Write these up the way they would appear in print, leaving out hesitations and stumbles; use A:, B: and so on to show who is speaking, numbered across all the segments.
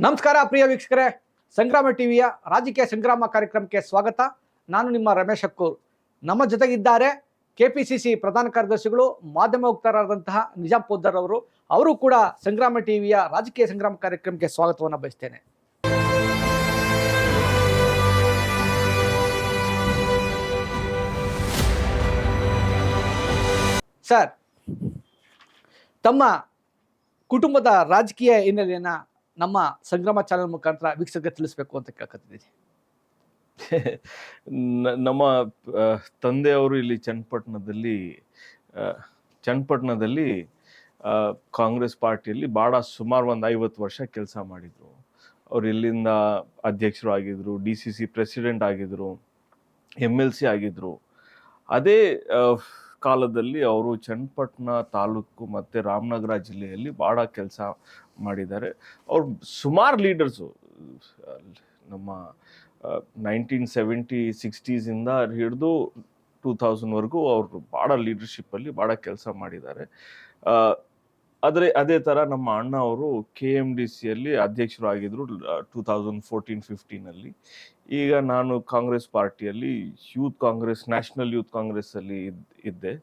A: ನಮಸ್ಕಾರ ಪ್ರಿಯ ವೀಕ್ಷಕರೇ, ಸಂಗ್ರಾಮ ಟಿವಿಯ ರಾಜಕೀಯ ಸಂಗ್ರಾಮ ಕಾರ್ಯಕ್ರಮಕ್ಕೆ ಸ್ವಾಗತ. ನಾನು ನಿಮ್ಮ ರಮೇಶ್ ಅಕ್ಕೂರ್. ನಮ್ಮ ಜೊತೆಗಿದ್ದಾರೆ ಕೆಪಿಸಿಸಿ ಪ್ರಧಾನ ಕಾರ್ಯದರ್ಶಿಗಳು, ಮಾಧ್ಯಮ ವಕ್ತಾರರಾದಂತಹ ನಿಜಾಂ ಪೋದ್ದರ್ ಅವರು ಕೂಡ ಸಂಗ್ರಾಮ ಟಿವಿಯ ರಾಜಕೀಯ ಸಂಗ್ರಾಮ ಕಾರ್ಯಕ್ರಮಕ್ಕೆ ಸ್ವಾಗತವನ್ನು ಬಯಸ್ತೇನೆ. ಸರ್, ತಮ್ಮ ಕುಟುಂಬದ ರಾಜಕೀಯ ಹಿನ್ನೆಲೆಯನ್ನ ನಮ್ಮ ಸಂಗ್ರಾಮ ಚಾನೆಲ್ ಮುಖಾಂತರ ವೀಕ್ಷಕರಿಗೆ ತಿಳಿಸಬೇಕು ಅಂತ ಕೇಳ್ಕೊತಿದ್ದೀನಿ.
B: ನಮ್ಮ ತಂದೆಯವರು ಇಲ್ಲಿ ಚನ್ನಪಟ್ಟಣದಲ್ಲಿ ಕಾಂಗ್ರೆಸ್ ಪಾರ್ಟಿಯಲ್ಲಿ ಸುಮಾರು ಒಂದು 50 ವರ್ಷ ಕೆಲಸ ಮಾಡಿದ್ರು. ಅವ್ರು ಇಲ್ಲಿಂದ ಅಧ್ಯಕ್ಷರು ಆಗಿದ್ರು, DCC ಪ್ರೆಸಿಡೆಂಟ್ ಆಗಿದ್ರು, MLC ಆಗಿದ್ರು. ಅದೇ ಕಾಲದಲ್ಲಿ ಅವರು ಚನ್ನಪಟ್ಟಣ ತಾಲೂಕು ಮತ್ತು ರಾಮನಗರ ಜಿಲ್ಲೆಯಲ್ಲಿ ಭಾಳ ಕೆಲಸ ಮಾಡಿದ್ದಾರೆ. ಅವ್ರು ಸುಮಾರು ಲೀಡರ್ಸು ನಮ್ಮ 1970, 60s ಹಿಡಿದು 2000ವರೆಗೂ ಅವರು ಭಾಳ ಲೀಡರ್ಶಿಪ್ಪಲ್ಲಿ ಭಾಳ ಕೆಲಸ ಮಾಡಿದ್ದಾರೆ. ಅದೇ ಥರ ನಮ್ಮ ಅಣ್ಣ ಅವರು KMDCಯಲ್ಲಿ ಅಧ್ಯಕ್ಷರು ಆಗಿದ್ರು 2014-15. ಈಗ ನಾನು ಕಾಂಗ್ರೆಸ್ ಪಾರ್ಟಿಯಲ್ಲಿ ನ್ಯಾಷನಲ್ ಯೂತ್ ಕಾಂಗ್ರೆಸ್ಸಲ್ಲಿ ಇದ್ದೆ.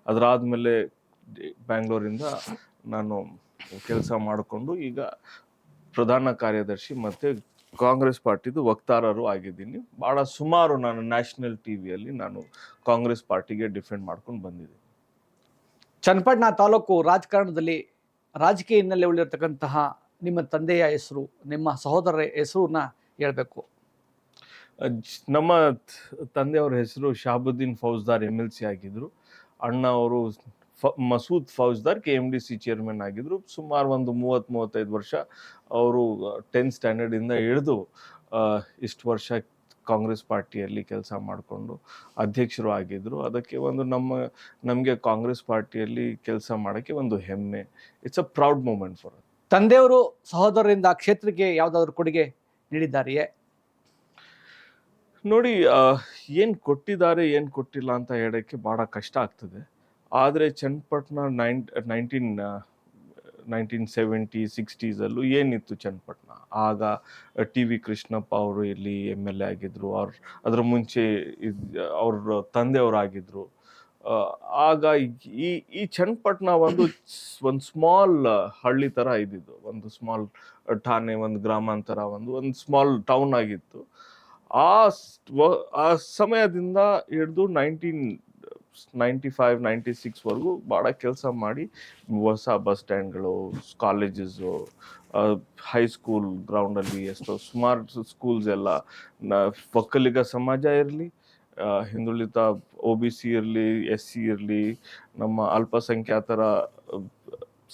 B: ಅದರಾದಮೇಲೆ ಬ್ಯಾಂಗ್ಳೂರಿಂದ ನಾನು ಕೆಲಸ ಮಾಡಿಕೊಂಡು ಈಗ ಪ್ರಧಾನ ಕಾರ್ಯದರ್ಶಿ ಮತ್ತು ಕಾಂಗ್ರೆಸ್ ಪಾರ್ಟಿದು ವಕ್ತಾರರು ಆಗಿದ್ದೀನಿ. ಸುಮಾರು ನಾನು ನ್ಯಾಷನಲ್ ಟಿವಿಯಲ್ಲಿ ನಾನು ಕಾಂಗ್ರೆಸ್ ಪಾರ್ಟಿಗೆ ಡಿಫೆಂಡ್ ಮಾಡ್ಕೊಂಡು ಬಂದಿದ್ದೀನಿ.
A: ಚನ್ನಪಟ್ಟಣ ತಾಲೂಕು ರಾಜಕಾರಣದಲ್ಲಿ ರಾಜಕೀಯ ಹಿನ್ನೆಲೆ ಉಳಿರ್ತಕ್ಕಂತಹ ನಿಮ್ಮ ತಂದೆಯ ಹೆಸರು, ನಿಮ್ಮ ಸಹೋದರರ ಹೆಸರನ್ನ ಹೇಳ್ಬೇಕು.
B: ನಮ್ಮ ತಂದೆಯವರ ಹೆಸರು ಶಹಾಬುದ್ದೀನ್ ಫೌಜ್ದಾರ್ MLC ಆಗಿದ್ರು. ಅಣ್ಣ ಅವರು ಮಸೂದ್ ಫೌಜ್ದಾರ್ KMDC ಚೇರ್ಮನ್ ಆಗಿದ್ರು. ಸುಮಾರು ಒಂದು 30-35 ವರ್ಷ ಅವರು 10th ಸ್ಟ್ಯಾಂಡರ್ಡಿಂದ ಹಿಡಿದು ಇಷ್ಟು ವರ್ಷ ಕಾಂಗ್ರೆಸ್ ಪಾರ್ಟಿಯಲ್ಲಿ ಕೆಲಸ ಮಾಡಿಕೊಂಡು ಅಧ್ಯಕ್ಷರು ಆಗಿದ್ರು. ಅದಕ್ಕೆ ಒಂದು ನಮಗೆ ಕಾಂಗ್ರೆಸ್ ಪಾರ್ಟಿಯಲ್ಲಿ ಕೆಲಸ ಮಾಡೋಕ್ಕೆ ಒಂದು ಹೆಮ್ಮೆ. It's a proud moment for us.
A: ತಂದೆಯವರು ಸಹೋದರರಿಂದ ಕ್ಷೇತ್ರಕ್ಕೆ ಯಾವುದಾದ್ರೂ ಕೊಡುಗೆ ನೀಡಿದ್ದಾರೆಯೇ?
B: ನೋಡಿ, ಏನು ಕೊಟ್ಟಿದ್ದಾರೆ ಏನು ಕೊಟ್ಟಿಲ್ಲ ಅಂತ ಹೇಳೋಕ್ಕೆ ಭಾಳ ಕಷ್ಟ ಆಗ್ತದೆ. ಆದರೆ ಚನ್ನಪಟ್ಟಣ 1970, 60ಸಲ್ಲೂ ಏನಿತ್ತು ಚನ್ನಪಟ್ಟಣ, ಆಗ TV ಕೃಷ್ಣಪ್ಪ ಅವರು ಇಲ್ಲಿ MLA ಆಗಿದ್ರು. ಅದರ ಮುಂಚೆ ಅವ್ರ ತಂದೆಯವರಾಗಿದ್ದರು. ಆಗ ಈ ಚನ್ನಪಟ್ಟಣ ಒಂದು ಸ್ಮಾಲ್ ಹಳ್ಳಿ ಥರ ಇದ್ದಿದ್ದು, ಒಂದು ಸ್ಮಾಲ್ ಠಾಣೆ, ಒಂದು ಗ್ರಾಮಾಂತರ, ಒಂದು ಸ್ಮಾಲ್ ಟೌನ್ ಆಗಿತ್ತು. ಆ ಸಮಯದಿಂದ ಹಿಡಿದು 1995-96ವರೆಗೂ ಭಾಳ ಕೆಲಸ ಮಾಡಿ ಹೊಸ ಬಸ್ ಸ್ಟ್ಯಾಂಡ್ಗಳು, ಕಾಲೇಜಸ್ಸು, ಹೈಸ್ಕೂಲ್ ಗ್ರೌಂಡಲ್ಲಿ ಎಷ್ಟೋ ಸುಮಾರು ಸ್ಕೂಲ್ಸ್ ಎಲ್ಲ, ಒಕ್ಕಲಿಗ ಸಮಾಜ ಇರಲಿ, ಹಿಂದುಳಿದ OBC ಇರಲಿ, SC ಇರಲಿ, ನಮ್ಮ ಅಲ್ಪಸಂಖ್ಯಾತರ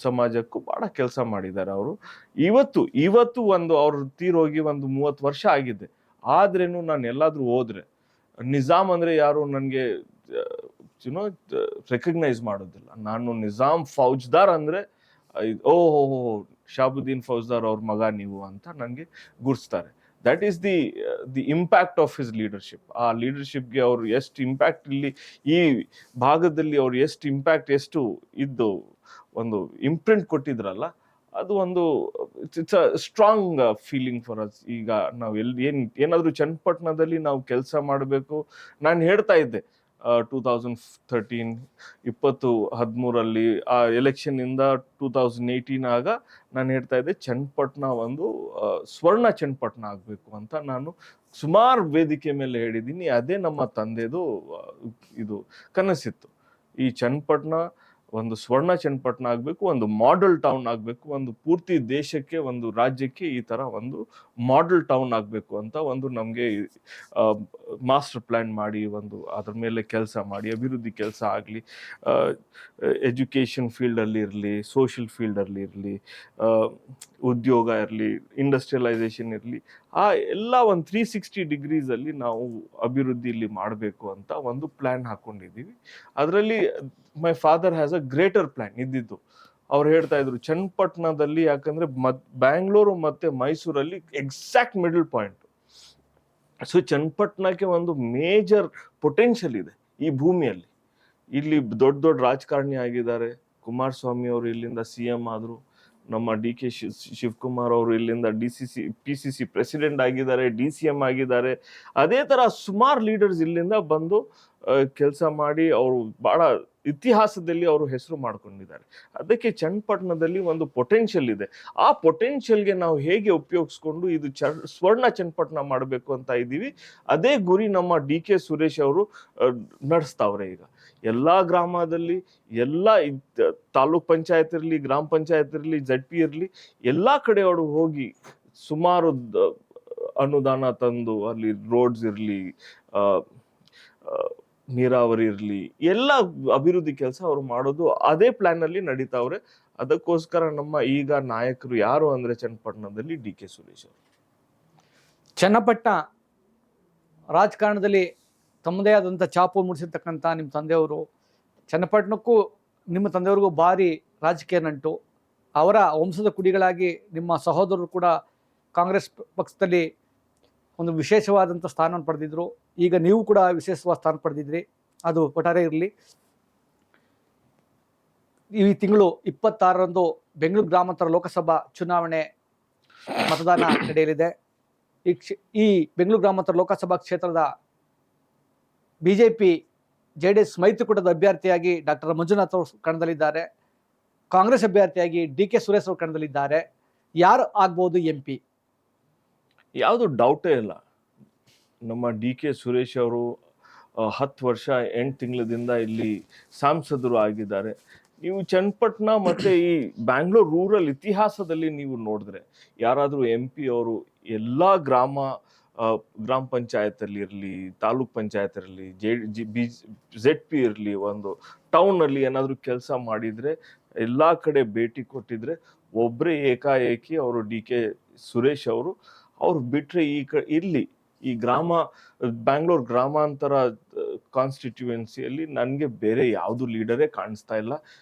B: ಸಮಾಜಕ್ಕೂ ಭಾಳ ಕೆಲಸ ಮಾಡಿದ್ದಾರೆ ಅವರು. ಇವತ್ತು ಅವ್ರು ತೀರೋಗಿ ಒಂದು 30 ವರ್ಷ ಆಗಿದೆ. ಆದ್ರೇನು ನಾನು ಎಲ್ಲಾದ್ರೂ ಹೋದ್ರೆ ನಿಜಾಮ್ ಅಂದರೆ ಯಾರು ನನಗೆ ರೆಕಗ್ನೈಸ್ ಮಾಡೋದಿಲ್ಲ. ನಾನು ನಿಜಾಮ್ ಫೌಜ್ದಾರ್ ಅಂದರೆ ಓಹೋ ಶಹಾಬುದ್ದೀನ್ ಫೌಜ್ದಾರ್ ಅವ್ರ ಮಗ ನೀವು ಅಂತ ನನಗೆ ಗುರ್ಸ್ತಾರೆ. That is the impact of his leadership. ಆ ಲೀಡರ್ಶಿಪ್ಗೆ ಅವರು ಎಷ್ಟು ಇಂಪ್ಯಾಕ್ಟ್, ಇಲ್ಲಿ ಈ ಭಾಗದಲ್ಲಿ ಅವ್ರು ಎಷ್ಟು ಇದ್ದು ಒಂದು ಇಂಪ್ರಿಂಟ್ ಕೊಟ್ಟಿದ್ರಲ್ಲ, ಅದು ಒಂದು it's a strong feeling for us. ಈಗ ನಾವು ಏನಾದರೂ ಚನ್ನಪಟ್ಟಣದಲ್ಲಿ ನಾವು ಕೆಲಸ ಮಾಡಬೇಕು. ನಾನು ಹೇಳ್ತಾ ಇದ್ದೆ 2013 ಆ ಎಲೆಕ್ಷನ್ನಿಂದ 2018 ಆಗ ನಾನು ಹೇಳ್ತಾ ಇದ್ದೆ ಚನ್ನಪಟ್ಟಣ ಒಂದು ಸ್ವರ್ಣ ಚನ್ನಪಟ್ಟಣ ಆಗಬೇಕು ಅಂತ ನಾನು ಸುಮಾರು ವೇದಿಕೆ ಮೇಲೆ ಹೇಳಿದ್ದೀನಿ. ಅದೇ ನಮ್ಮ ತಂದೆದು ಇದು ಕನಸಿತ್ತು. ಈ ಚನ್ನಪಟ್ಟಣ ಒಂದು ಸ್ವರ್ಣ ಚನ್ನಪಟ್ಟಣ ಆಗಬೇಕು, ಒಂದು ಮಾಡೆಲ್ ಟೌನ್ ಆಗಬೇಕು, ಒಂದು ಪೂರ್ತಿ ದೇಶಕ್ಕೆ, ಒಂದು ರಾಜ್ಯಕ್ಕೆ ಈ ಥರ ಒಂದು ಮಾಡೆಲ್ ಟೌನ್ ಆಗಬೇಕು ಅಂತ ಒಂದು ನಮಗೆ ಮಾಸ್ಟರ್ ಪ್ಲ್ಯಾನ್ ಮಾಡಿ ಅದ್ರ ಮೇಲೆ ಕೆಲಸ ಮಾಡಿ, ಅಭಿವೃದ್ಧಿ ಕೆಲಸ ಆಗಲಿ, ಎಜುಕೇಷನ್ ಫೀಲ್ಡಲ್ಲಿ ಇರಲಿ, ಸೋಷಿಯಲ್ ಫೀಲ್ಡಲ್ಲಿ ಇರಲಿ, ಉದ್ಯೋಗ ಇರಲಿ, ಇಂಡಸ್ಟ್ರಿಯಲೈಸೇಷನ್ ಇರಲಿ, ಆ ಎಲ್ಲ ಒಂದು 360 ಡಿಗ್ರೀಸಲ್ಲಿ ನಾವು ಅಭಿವೃದ್ಧಿ ಇಲ್ಲಿ ಮಾಡಬೇಕು ಅಂತ ಒಂದು ಪ್ಲ್ಯಾನ್ ಹಾಕ್ಕೊಂಡಿದ್ದೀವಿ. ಅದರಲ್ಲಿ my father has a greater plan ಇದ್ದಿದ್ದು. ಅವ್ರು ಹೇಳ್ತಾ ಇದ್ರು ಚನ್ನಪಟ್ಟಣದಲ್ಲಿ, ಯಾಕಂದರೆ ಬ್ಯಾಂಗ್ಳೂರು ಮತ್ತು ಮೈಸೂರಲ್ಲಿ ಎಕ್ಸಾಕ್ಟ್ ಮಿಡಲ್ ಪಾಯಿಂಟ್. ಸೊ ಚನ್ನಪಟ್ಟಣಕ್ಕೆ ಒಂದು ಮೇಜರ್ ಪೊಟೆನ್ಷಿಯಲ್ ಇದೆ ಈ ಭೂಮಿಯಲ್ಲಿ. ಇಲ್ಲಿ ದೊಡ್ಡ ರಾಜಕಾರಣಿ ಆಗಿದ್ದಾರೆ. ಕುಮಾರಸ್ವಾಮಿ ಅವರು ಇಲ್ಲಿಂದ CM ಆದರು. ನಮ್ಮ ಡಿ ಕೆ ಶಿವಕುಮಾರ್ ಅವರು ಇಲ್ಲಿಂದ PCC ಪ್ರೆಸಿಡೆಂಟ್ ಆಗಿದ್ದಾರೆ, DCM ಆಗಿದ್ದಾರೆ. ಅದೇ ತರ ಸುಮಾರು ಲೀಡರ್ಸ್ ಇಲ್ಲಿಂದ ಬಂದು ಕೆಲಸ ಮಾಡಿ ಅವರು ಬಹಳ ಇತಿಹಾಸದಲ್ಲಿ ಅವರು ಹೆಸರು ಮಾಡ್ಕೊಂಡಿದ್ದಾರೆ. ಅದಕ್ಕೆ ಚನ್ನಪಟ್ಟಣದಲ್ಲಿ ಒಂದು ಪೊಟೆನ್ಷಿಯಲ್ ಇದೆ. ಆ ಪೊಟೆನ್ಷಿಯಲ್ಗೆ ನಾವು ಹೇಗೆ ಉಪಯೋಗಿಸ್ಕೊಂಡು ಇದು ಸ್ವರ್ಣ ಚನ್ನಪಟ್ಟಣ ಮಾಡಬೇಕು ಅಂತ ಇದ್ದೀವಿ. ಅದೇ ಗುರಿ ನಮ್ಮ DK ಸುರೇಶ್ ಅವರು ನಡೆಸ್ತಾವ್ರೆ. ಈಗ ಎಲ್ಲಾ ಗ್ರಾಮದಲ್ಲಿ, ಎಲ್ಲ ತಾಲೂಕ್ ಪಂಚಾಯತ್ ಇರಲಿ, ಗ್ರಾಮ ಪಂಚಾಯತ್ ಇರಲಿ, ZP ಇರಲಿ, ಎಲ್ಲಾ ಕಡೆ ಅವರು ಹೋಗಿ ಸುಮಾರು ಅನುದಾನ ತಂದು ಅಲ್ಲಿ ರೋಡ್ಸ್ ಇರಲಿ, ನೀರಾವರಿ ಇರಲಿ, ಎಲ್ಲ ಅಭಿವೃದ್ಧಿ ಕೆಲಸ ಅವರು ಮಾಡೋದು ಅದೇ ಪ್ಲಾನ್ ಅಲ್ಲಿ ನಡೀತಾವ್ರೆ. ಅದಕ್ಕೋಸ್ಕರ ನಮ್ಮ ಈಗ ನಾಯಕರು ಯಾರು ಅಂದ್ರೆ ಚನ್ನಪಟ್ಟಣದಲ್ಲಿ DK ಸುರೇಶ್ ಅವರು.
A: ಚನ್ನಪಟ್ಟಣ ರಾಜಕಾರಣದಲ್ಲಿ ತಮ್ಮದೇ ಆದಂಥ ಛಾಪು ಮೂಡಿಸಿರ್ತಕ್ಕಂಥ ನಿಮ್ಮ ತಂದೆಯವರು, ಚನ್ನಪಟ್ಟಣಕ್ಕೂ ನಿಮ್ಮ ತಂದೆಯವ್ರಿಗೂ ಭಾರಿ ರಾಜಕೀಯ ನಂಟು. ಅವರ ವಂಶದ ಕುಡಿಗಳಾಗಿ ನಿಮ್ಮ ಸಹೋದರರು ಕೂಡ ಕಾಂಗ್ರೆಸ್ ಪಕ್ಷದಲ್ಲಿ ಒಂದು ವಿಶೇಷವಾದಂಥ ಸ್ಥಾನವನ್ನು ಪಡೆದಿದ್ರು. ಈಗ ನೀವು ಕೂಡ ವಿಶೇಷವಾದ ಸ್ಥಾನ ಪಡೆದಿದ್ರಿ. ಅದು ಒಟ್ಟಾರೆ ಇರಲಿ. ಈ ತಿಂಗಳು 26ರಂದು ಬೆಂಗಳೂರು ಗ್ರಾಮಾಂತರ ಲೋಕಸಭಾ ಚುನಾವಣೆ ಮತದಾನ ನಡೆಯಲಿದೆ. ಈ ಬೆಂಗಳೂರು ಗ್ರಾಮಾಂತರ ಲೋಕಸಭಾ ಕ್ಷೇತ್ರದ BJP JDS ಮೈತ್ರಿಕೂಟದ ಅಭ್ಯರ್ಥಿಯಾಗಿ ಡಾಕ್ಟರ್ ಮಂಜುನಾಥ್ ಅವರು ಕಣದಲ್ಲಿದ್ದಾರೆ. ಕಾಂಗ್ರೆಸ್ ಅಭ್ಯರ್ಥಿಯಾಗಿ DK ಸುರೇಶ್ ಅವರು ಕಣದಲ್ಲಿದ್ದಾರೆ. ಯಾರು ಆಗ್ಬೋದು MP?
B: ಯಾವುದು ಡೌಟೇ ಇಲ್ಲ. ನಮ್ಮ DK ಸುರೇಶ್ ಅವರು 10 ವರ್ಷ 8 ತಿಂಗಳದಿಂದ ಇಲ್ಲಿ ಸಂಸದರು ಆಗಿದ್ದಾರೆ. ನೀವು ಚನ್ನಪಟ್ಟಣ ಮತ್ತೆ ಈ ಬ್ಯಾಂಗ್ಳೂರ್ ರೂರಲ್ ಇತಿಹಾಸದಲ್ಲಿ ನೀವು ನೋಡಿದ್ರೆ ಯಾರಾದರೂ MP ಅವರು ಎಲ್ಲಾ ಗ್ರಾಮ ಪಂಚಾಯತ್ ಅಲ್ಲಿ ಇರಲಿ, ತಾಲೂಕ್ ಪಂಚಾಯತ್ ಇರಲಿ, ZP ಇರಲಿ, ಒಂದು ಟೌನ್ ಅಲ್ಲಿ ಏನಾದ್ರು ಕೆಲಸ ಮಾಡಿದ್ರೆ, ಎಲ್ಲಾ ಕಡೆ ಭೇಟಿ ಕೊಟ್ಟಿದ್ರೆ ಒಬ್ಬರೇ ಏಕಾಏಕಿ ಅವರು DK ಸುರೇಶ್ ಅವ್ರು ಬಿಟ್ರೆ ಇಲ್ಲಿ ಈ ಬ್ಯಾಂಗ್ಳೂರ್ ಗ್ರಾಮಾಂತರ ಕಾನ್ಸ್ಟಿಟ್ಯೂಯೆನ್ಸಿಯಲ್ಲಿ ನನಗೆ ಬೇರೆ ಯಾವುದು ಲೀಡರೇ ಕಾಣಿಸ್ತಾ ಇಲ್ಲ.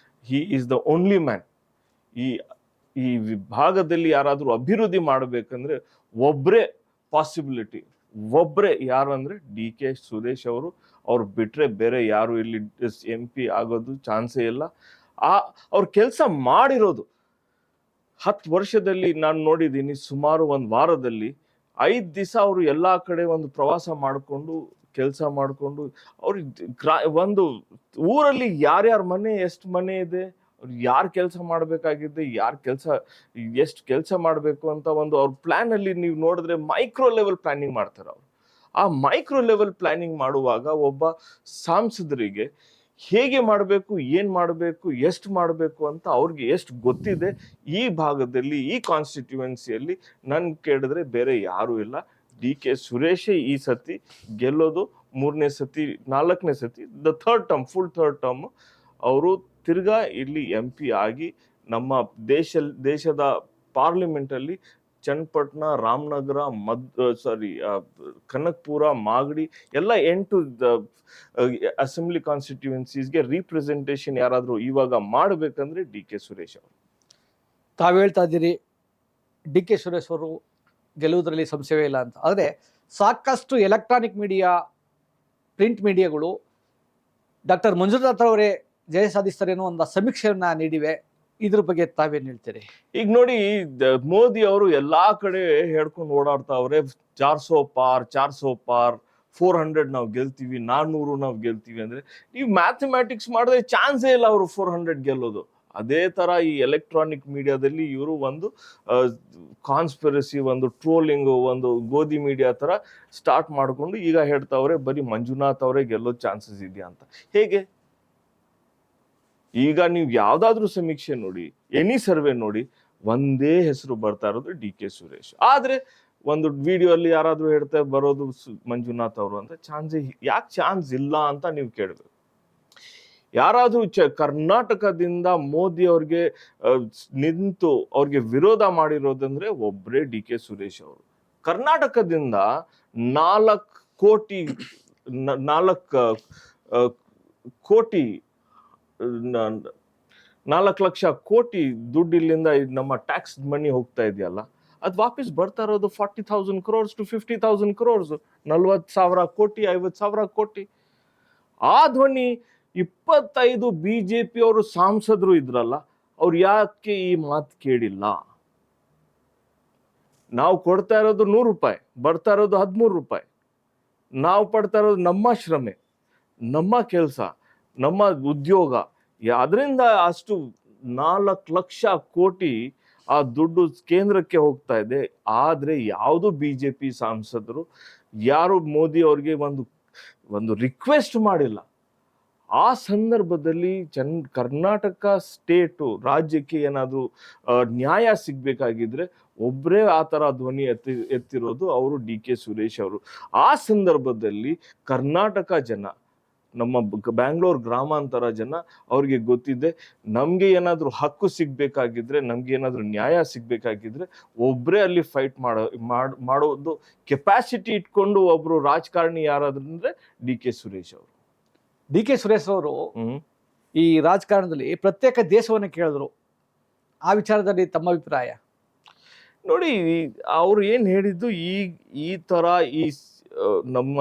B: He is the only man. ಈ ವಿಭಾಗದಲ್ಲಿ ಯಾರಾದರೂ ಅಭಿವೃದ್ಧಿ ಮಾಡಬೇಕಂದ್ರೆ ಒಬ್ಬರೇ ಪಾಸಿಬಿಲಿಟಿ, ಒಬ್ಬರೇ ಯಾರು ಅಂದ್ರೆ DK ಸುರೇಶ್ ಅವ್ರು ಬಿಟ್ರೆ ಬೇರೆ ಯಾರು ಇಲ್ಲಿ MP ಆಗೋದು ಚಾನ್ಸೇ ಇಲ್ಲ. ಅವ್ರ ಕೆಲಸ ಮಾಡಿರೋದು 10 ವರ್ಷದಲ್ಲಿ ನಾನು ನೋಡಿದ್ದೀನಿ. ಸುಮಾರು ಒಂದು ವಾರದಲ್ಲಿ 5 ದಿವಸ ಅವರು ಎಲ್ಲಾ ಕಡೆ ಒಂದು ಪ್ರವಾಸ ಮಾಡಿಕೊಂಡು ಕೆಲಸ ಮಾಡಿಕೊಂಡು ಒಂದು ಊರಲ್ಲಿ ಯಾರ್ಯಾರ ಮನೆ ಎಷ್ಟು ಮನೆ ಇದೆ, ಯಾರು ಕೆಲಸ ಮಾಡಬೇಕಾಗಿದೆ, ಎಷ್ಟು ಕೆಲಸ ಮಾಡಬೇಕು ಅಂತ ಒಂದು ಅವ್ರ ಪ್ಲಾನ್ ಅಲ್ಲಿ ನೀವು ನೋಡಿದ್ರೆ ಮೈಕ್ರೋ ಲೆವೆಲ್ ಪ್ಲಾನಿಂಗ್ ಮಾಡ್ತಾರೆ ಅವರು. ಆ ಮೈಕ್ರೋ ಲೆವೆಲ್ ಪ್ಲಾನಿಂಗ್ ಮಾಡುವಾಗ ಒಬ್ಬ ಸಂಸದರಿಗೆ ಹೇಗೆ ಮಾಡಬೇಕು, ಏನ್ ಮಾಡಬೇಕು, ಎಷ್ಟು ಮಾಡಬೇಕು ಅಂತ ಅವ್ರಿಗೆ ಎಷ್ಟು ಗೊತ್ತಿದೆ. ಈ ಭಾಗದಲ್ಲಿ, ಈ ಕಾನ್ಸ್ಟಿಟ್ಯೂಯೆನ್ಸಿಯಲ್ಲಿ ನನ್ ಕೇಳಿದ್ರೆ ಬೇರೆ ಯಾರು ಇಲ್ಲ. DK ಸುರೇಶ್ ಈ ಸತಿ ಗೆಲ್ಲೋದು. 3ನೇ ಸತಿ 4ನೇ ಸತಿ ಫುಲ್ ಥರ್ಡ್ ಟರ್ಮ್ ಅವರು ತಿರ್ಗಾ ಇಲ್ಲಿ MP ಆಗಿ ನಮ್ಮ ದೇಶದ ಪಾರ್ಲಿಮೆಂಟ್ ಅಲ್ಲಿ ಚನ್ನಪಟ್ಟಣ, ರಾಮನಗರ, ಕನಕಪುರ, ಮಾಗಡಿ ಎಲ್ಲ 8 ಅಸೆಂಬ್ಲಿ ಕಾನ್ಸ್ಟಿಟ್ಯೂಯೆನ್ಸೀಸ್ಗೆ ರಿಪ್ರೆಸೆಂಟೇಷನ್ ಯಾರಾದರೂ ಇವಾಗ ಮಾಡಬೇಕಂದ್ರೆ DK ಸುರೇಶ್ ಅವರು.
A: ತಾವು ಹೇಳ್ತಾ ಇದ್ದೀರಿ DK ಸುರೇಶ್ ಅವರು ಗೆಲ್ಲುವುದರಲ್ಲಿ ಸಂಶಯವೇ ಇಲ್ಲ ಅಂತ. ಆದರೆ ಸಾಕಷ್ಟು ಎಲೆಕ್ಟ್ರಾನಿಕ್ ಮೀಡಿಯಾ, ಪ್ರಿಂಟ್ ಮೀಡಿಯಾಗಳು ಡಾಕ್ಟರ್ ಮಂಜುನಾಥ್ ಅವರೇ ಜಯ ಸಾಧಿಸ್ತಾರೆ ಅನ್ನೋ ಒಂದು ಸಮೀಕ್ಷೆಯನ್ನ ನೀಡಿವೆ. ಇದ್ರ ಬಗ್ಗೆ ತಾವೇನ್ ಹೇಳ್ತೀರಿ?
B: ಈಗ ನೋಡಿ, ಮೋದಿ ಅವರು ಎಲ್ಲಾ ಕಡೆ ಹೇಳ್ಕೊಂಡು ಓಡಾಡ್ತಾವ್ರೆ. 400 ಪಾರ್ 400 ನಾವು ಗೆಲ್ತೀವಿ, 400 ನಾವು ಗೆಲ್ತೀವಿ ಅಂದ್ರೆ ನೀವು ಮ್ಯಾಥಮೆಟಿಕ್ಸ್ ಮಾಡಿದ್ರೆ ಚಾನ್ಸೇ ಇಲ್ಲ ಅವರು 400 ಗೆಲ್ಲೋದು. ಅದೇ ತರ ಈ ಎಲೆಕ್ಟ್ರಾನಿಕ್ ಮೀಡಿಯಾದಲ್ಲಿ ಇವರು ಒಂದು ಕಾನ್ಸ್ಪಿರಸಿ, ಒಂದು ಟ್ರೋಲಿಂಗ್, ಒಂದು ಗೋಧಿ ಮೀಡಿಯಾ ತರ ಸ್ಟಾರ್ಟ್ ಮಾಡ್ಕೊಂಡು ಈಗ ಹೇಳ್ತಾವ್ರೆ ಬರೀ ಮಂಜುನಾಥ್ ಅವರೇ ಗೆಲ್ಲೋ ಚಾನ್ಸಸ್ ಇದೆಯಾ ಅಂತ. ಹೇಗೆ? ಈಗ ನೀವು ಯಾವ್ದಾದ್ರು ಸಮೀಕ್ಷೆ ನೋಡಿ, ಎನಿ ಸರ್ವೆ ನೋಡಿ, ಒಂದೇ ಹೆಸರು ಬರ್ತಾ ಇರೋದು DK ಸುರೇಶ್. ಆದ್ರೆ ಒಂದು ವಿಡಿಯೋ ಅಲ್ಲಿ ಯಾರಾದ್ರೂ ಹೇಳ್ತಾ ಬರೋದು ಮಂಜುನಾಥ್ ಅವರು ಅಂತ. ಯಾಕೆ ಚಾನ್ಸ್ ಇಲ್ಲ ಅಂತ ನೀವು ಕೇಳಬೇಕು. ಯಾರಾದ್ರೂ ಕರ್ನಾಟಕದಿಂದ ಮೋದಿ ಅವ್ರಿಗೆ ನಿಂತು ಅವ್ರಿಗೆ ವಿರೋಧ ಮಾಡಿರೋದಂದ್ರೆ ಒಬ್ಬರೇ DK ಸುರೇಶ್ ಅವರು. ಕರ್ನಾಟಕದಿಂದ 4 ಲಕ್ಷ ಕೋಟಿ ದುಡ್ಡು ಇಲ್ಲಿಂದ ನಮ್ಮ ಟ್ಯಾಕ್ಸ್ ಮನಿ ಹೋಗ್ತಾ ಇದೆಯಲ್ಲ, ಅದು ವಾಪಸ್ ಬರ್ತಾ ಇರೋದು 40,000 crores to 50,000 crores, 40,000 ಕೋಟಿ 50,000 ಕೋಟಿ. ಆ ಧ್ವನಿ 25 BJP ಅವರು ಸಂಸದರು ಇದ್ರಲ್ಲ, ಅವ್ರು ಯಾಕೆ ಈ ಮಾತು ಕೇಳಿಲ್ಲ? ನಾವು ಕೊಡ್ತಾ ಇರೋದು 100 ರೂಪಾಯಿ, ಬರ್ತಾ ಇರೋದು 13 ರೂಪಾಯಿ. ನಾವು ಪಡ್ತಾ ಇರೋದು ನಮ್ಮ ಶ್ರಮೆ, ನಮ್ಮ ಕೆಲಸ, ನಮ್ಮ ಉದ್ಯೋಗ. ಅದರಿಂದ ಅಷ್ಟು 4 ಲಕ್ಷ ಕೋಟಿ ಆ ದುಡ್ಡು ಕೇಂದ್ರಕ್ಕೆ ಹೋಗ್ತಾ ಇದೆ. ಆದ್ರೆ ಯಾವುದು ಬಿಜೆಪಿ ಸಂಸದರು ಯಾರು ಮೋದಿ ಅವ್ರಿಗೆ ಒಂದು ರಿಕ್ವೆಸ್ಟ್ ಮಾಡಿಲ್ಲ. ಆ ಸಂದರ್ಭದಲ್ಲಿ ಕರ್ನಾಟಕ ಸ್ಟೇಟು, ರಾಜ್ಯಕ್ಕೆ ಏನಾದ್ರು ನ್ಯಾಯ ಸಿಗ್ಬೇಕಾಗಿದ್ರೆ ಒಬ್ಬರೇ ಆ ಥರ ಧ್ವನಿ ಎತ್ತಿರೋದು ಅವರು ಡಿ.ಕೆ. ಸುರೇಶ್ ಅವರು. ಆ ಸಂದರ್ಭದಲ್ಲಿ ಕರ್ನಾಟಕ ಜನ, ನಮ್ಮ ಬ್ಯಾಂಗ್ಳೂರ್ ಗ್ರಾಮಾಂತರ ಜನ ಅವ್ರಿಗೆ ಗೊತ್ತಿದೆ, ನಮ್ಗೆ ಏನಾದ್ರು ಹಕ್ಕು ಸಿಗ್ಬೇಕಾಗಿದ್ರೆ, ನಮ್ಗೆ ಏನಾದ್ರು ನ್ಯಾಯ ಸಿಗ್ಬೇಕಾಗಿದ್ರೆ ಒಬ್ಬರೇ ಅಲ್ಲಿ ಫೈಟ್ ಮಾಡೋದು ಕೆಪಾಸಿಟಿ ಇಟ್ಕೊಂಡು ಒಬ್ರು ರಾಜಕಾರಣಿ ಯಾರಾದ್ರೂ ಅಂದ್ರೆ ಡಿ.ಕೆ. ಸುರೇಶ್ ಅವರು.
A: ಡಿ.ಕೆ. ಸುರೇಶ್ ಅವರು ಈ ರಾಜಕಾರಣದಲ್ಲಿ ಪ್ರತ್ಯೇಕ ದೇಶವನ್ನು ಕೇಳಿದ್ರು. ಆ ವಿಚಾರದಲ್ಲಿ ತಮ್ಮ ಅಭಿಪ್ರಾಯ?
B: ನೋಡಿ, ಅವ್ರು ಏನ್ ಹೇಳಿದ್ದು, ಈ ತರ ನಮ್ಮ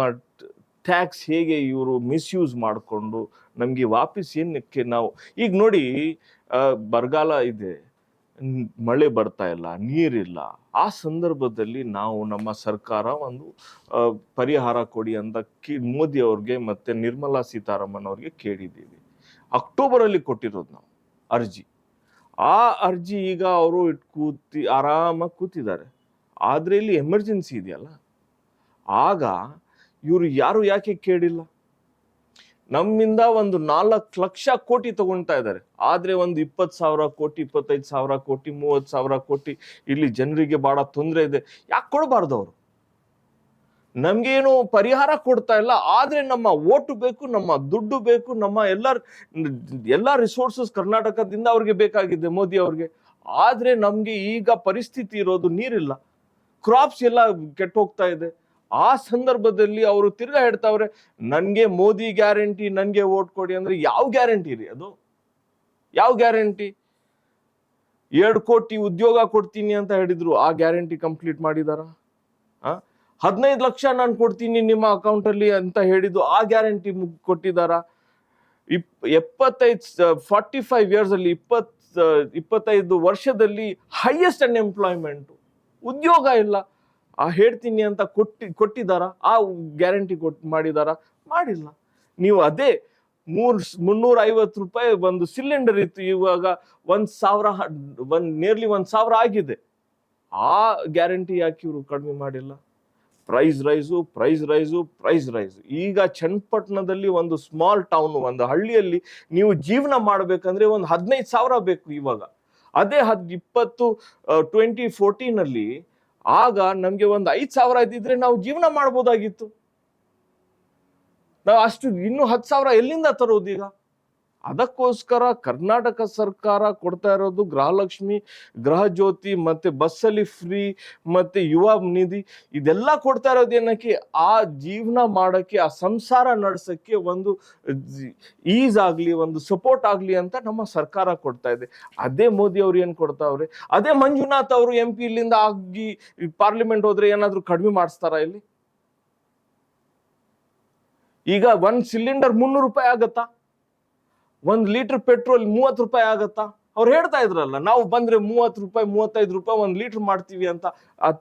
B: ಟ್ಯಾಕ್ಸ್ ಹೇಗೆ ಇವರು ಮಿಸ್ಯೂಸ್ ಮಾಡಿಕೊಂಡು ನಮಗೆ ವಾಪಸ್ ಏನಕ್ಕೆ ನಾವು ಈಗ ನೋಡಿ, ಬರಗಾಲ ಇದೆ, ಮಳೆ ಬರ್ತಾ ಇಲ್ಲ, ನೀರಿಲ್ಲ. ಆ ಸಂದರ್ಭದಲ್ಲಿ ನಾವು ನಮ್ಮ ಸರ್ಕಾರ ಒಂದು ಪರಿಹಾರ ಕೊಡಿ ಅಂತ ಮೋದಿ ಅವ್ರಿಗೆ ಮತ್ತೆ ನಿರ್ಮಲಾ ಸೀತಾರಾಮನ್ ಅವ್ರಿಗೆ ಕೇಳಿದ್ದೀವಿ. ಅಕ್ಟೋಬರಲ್ಲಿ ಕೊಟ್ಟಿರೋದು ನಾವು ಅರ್ಜಿ. ಆ ಅರ್ಜಿ ಈಗ ಅವರು ಆರಾಮಾಗಿ ಕೂತಿದ್ದಾರೆ. ಆದ್ರೆ ಇಲ್ಲಿ ಎಮರ್ಜೆನ್ಸಿ ಇದೆಯಲ್ಲ, ಆಗ ಇವರು ಯಾರು ಯಾಕೆ ಕೇಳಿಲ್ಲ? ನಮ್ಮಿಂದ ಒಂದು 4 ಲಕ್ಷ ಕೋಟಿ ತಗೊಳ್ತಾ ಇದ್ದಾರೆ. ಆದ್ರೆ ಒಂದು 20,000 ಕೋಟಿ, 25,000 ಕೋಟಿ, 30,000 ಕೋಟಿ ಇಲ್ಲಿ ಜನರಿಗೆ ಬಹಳ ತೊಂದರೆ ಇದೆ. ಯಾಕೆ ಕೊಡಬಾರ್ದು? ಅವರು ನಮ್ಗೇನು ಪರಿಹಾರ ಕೊಡ್ತಾ ಇಲ್ಲ, ಆದ್ರೆ ನಮ್ಮ ಓಟು ಬೇಕು, ನಮ್ಮ ದುಡ್ಡು ಬೇಕು, ನಮ್ಮ ಎಲ್ಲ ರಿಸೋರ್ಸಸ್ ಕರ್ನಾಟಕದಿಂದ ಅವ್ರಿಗೆ ಬೇಕಾಗಿದೆ ಮೋದಿ ಅವ್ರಿಗೆ. ಆದ್ರೆ ನಮ್ಗೆ ಈಗ ಪರಿಸ್ಥಿತಿ ಇರೋದು, ನೀರಿಲ್ಲ, ಕ್ರಾಪ್ಸ್ ಎಲ್ಲ ಕೆಟ್ಟ ಹೋಗ್ತಾ ಇದೆ. ಆ ಸಂದರ್ಭದಲ್ಲಿ ಅವರು ತಿರ್ಗಾ ಹೇಳ್ತಾವ್ರೆ ನನ್ಗೆ ಮೋದಿ ಗ್ಯಾರಂಟಿ, ನನ್ಗೆ ವೋಟ್ ಕೊಡಿ ಅಂದ್ರೆ ಯಾವ ಗ್ಯಾರಂಟಿ ರೀ ಅದು? ಯಾವ ಗ್ಯಾರಂಟಿ? 2 ಕೋಟಿ ಉದ್ಯೋಗ ಕೊಡ್ತೀನಿ ಅಂತ ಹೇಳಿದ್ರು, ಆ ಗ್ಯಾರಂಟಿ ಕಂಪ್ಲೀಟ್ ಮಾಡಿದಾರ? 15 ಲಕ್ಷ ನಾನು ಕೊಡ್ತೀನಿ ನಿಮ್ಮ ಅಕೌಂಟ್ ಅಲ್ಲಿ ಅಂತ ಹೇಳಿದ್ದು, ಆ ಗ್ಯಾರಂಟಿ ಕೊಟ್ಟಿದಾರ? 45 ಇಯರ್ಸ್ ಅಲ್ಲಿ 25 ವರ್ಷದಲ್ಲಿ ಹೈಯೆಸ್ಟ್ ಅನ್ಎಂಪ್ಲಾಯ್ಮೆಂಟ್, ಉದ್ಯೋಗ ಇಲ್ಲ. ಹೇಳ್ತೀನಿ ಅಂತ ಕೊಟ್ಟಿದಾರ? ಆ ಗ್ಯಾರಂಟಿ ಮಾಡಿದಾರ? ಮಾಡಿಲ್ಲ. ನೀವು ಅದೇ 350 ರೂಪಾಯಿ ಒಂದು ಸಿಲಿಂಡರ್ ಇತ್ತು, ಇವಾಗ 1,000 ನಿಯರ್ಲಿ 1,000 ಆಗಿದೆ. ಆ ಗ್ಯಾರಂಟಿ ಯಾಕೆ ಇವರು ಕಡಿಮೆ ಮಾಡಿಲ್ಲ? Price rise. ಈಗ ಚನ್ನಪಟ್ಟಣದಲ್ಲಿ ಒಂದು ಸ್ಮಾಲ್ ಟೌನ್, ಒಂದು ಹಳ್ಳಿಯಲ್ಲಿ ನೀವು ಜೀವನ ಮಾಡ್ಬೇಕಂದ್ರೆ ಒಂದು 15,000 ಬೇಕು ಇವಾಗ. ಅದೇ 2014 ಅಲ್ಲಿ ಆಗ ನಮ್ಗೆ ಒಂದು 5,000 ಇದ್ದಿದ್ರೆ ನಾವು ಜೀವನ ಮಾಡ್ಬೋದಾಗಿತ್ತು. ನಾವು ಅಷ್ಟು ಇನ್ನು 10,000 ಎಲ್ಲಿಂದ ತರೋದು ಈಗ? ಅದಕ್ಕೋಸ್ಕರ ಕರ್ನಾಟಕ ಸರ್ಕಾರ ಕೊಡ್ತಾ ಇರೋದು ಗೃಹಲಕ್ಷ್ಮಿ, ಗೃಹ ಜ್ಯೋತಿ, ಮತ್ತೆ ಬಸ್ಸಲ್ಲಿ ಫ್ರೀ, ಮತ್ತೆ ಯುವ ನಿಧಿ, ಇದೆಲ್ಲ ಕೊಡ್ತಾ ಇರೋದು ಏನಕ್ಕೆ? ಆ ಜೀವನ ಮಾಡಕ್ಕೆ, ಆ ಸಂಸಾರ ನಡೆಸಕ್ಕೆ ಒಂದು ಈಸ್ ಆಗ್ಲಿ, ಒಂದು ಸಪೋರ್ಟ್ ಆಗ್ಲಿ ಅಂತ ನಮ್ಮ ಸರ್ಕಾರ ಕೊಡ್ತಾ ಇದೆ. ಅದೇ ಮೋದಿ ಅವ್ರು ಏನ್ ಕೊಡ್ತಾವ್ರೆ? ಅದೇ ಮಂಜುನಾಥ್ ಅವರು MP ಇಲ್ಲಿಂದ ಆಗಿ ಪಾರ್ಲಿಮೆಂಟ್ ಹೋದ್ರೆ ಏನಾದ್ರು ಕಡಿಮೆ ಮಾಡಿಸ್ತಾರ ಇಲ್ಲಿ? ಈಗ 1 ಸಿಲಿಂಡರ್ 300 ರೂಪಾಯಿ ಆಗತ್ತಾ? 1 ಲೀಟರ್ ಪೆಟ್ರೋಲ್ 30 ರೂಪಾಯಿ ಆಗತ್ತಾ? ಅವ್ರು ಹೇಳ್ತಾ ಇದ್ರಲ್ಲ, ನಾವು ಬಂದ್ರೆ 30 ರೂಪಾಯಿ 35 ರೂಪಾಯಿ 1 ಲೀಟರ್ ಮಾಡ್ತೀವಿ ಅಂತ.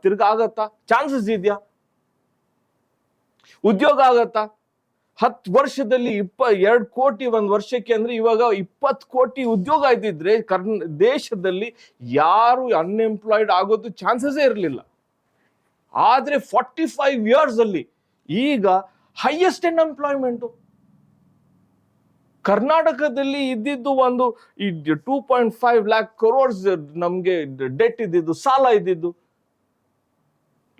B: ತಿರ್ಗಾ ಆಗತ್ತಾ? ಚಾನ್ಸಸ್ ಇದೆಯಾ? ಉದ್ಯೋಗ ಆಗತ್ತಾ? 10 ವರ್ಷದಲ್ಲಿ 2 ಕೋಟಿ ಒಂದು ವರ್ಷಕ್ಕೆ ಅಂದ್ರೆ ಇವಾಗ 20 ಕೋಟಿ ಉದ್ಯೋಗ ಇದ್ದಿದ್ರೆ ದೇಶದಲ್ಲಿ ಯಾರು ಅನ್ಎಂಪ್ಲಾಯ್ಡ್ ಆಗೋದು ಚಾನ್ಸಸ್ಸೇ ಇರಲಿಲ್ಲ. ಆದ್ರೆ 45 ಇಯರ್ಸ್ ಅಲ್ಲಿ ಈಗ ಹೈಯೆಸ್ಟ್ ಅನ್ಎಂಪ್ಲಾಯ್ಮೆಂಟ್. ಕರ್ನಾಟಕದಲ್ಲಿ ಇದ್ದಿದ್ದು ಒಂದು 2.5 lakh crores ನಮ್ಗೆ ಡೆಟ್ ಇದ್ದಿದ್ದು, ಸಾಲ ಇದ್ದಿದ್ದು.